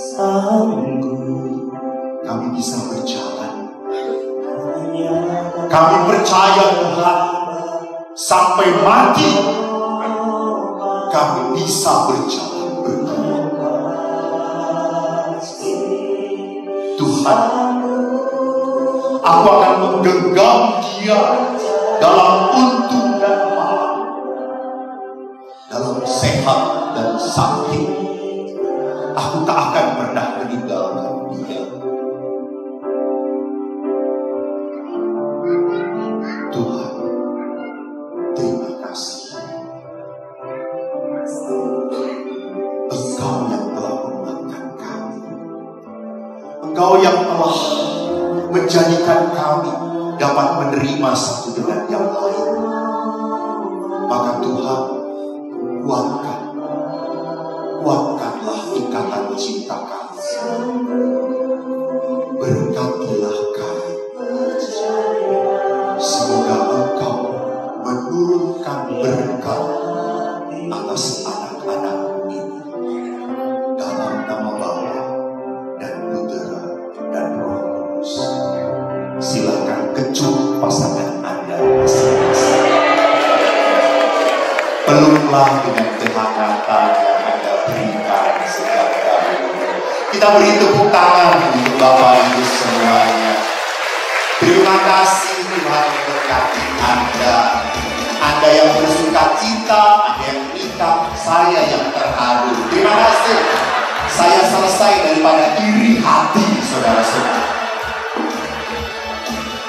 kami bisa berjalan, kami percaya Tuhan sampai mati kami bisa berjalan berdua. Tuhan, aku akan menggenggam Dia dalam untung dan malang, dalam sehat dan sakit. Aku tak akan pernah meninggalkan Dia. Tuhan, terima kasih. Engkau yang telah menguatkan kami. Engkau yang telah menjadikan kami dapat menerima satu dengan yang lain. Maka Tuhan, kuatkanlah ikatan cinta kami. Berkatilah kami. Semoga Engkau menurunkan berkat atas anak-anak ini. Dalam nama Bapa dan Putera dan Roh Kudus. Silakan kecup pasangan Anda masing-masing. Peluklah dengan kehangatan yang Anda berikan sejak dahulu. Kita beri tepuk tangan untuk Bapak Ibu semuanya. Terima kasih Tuhan memberkati Anda. Anda yang bersuka cita, Anda yang menikah, saya yang terharu. Terima kasih. Saya selesai daripada iri hati, saudara-saudara.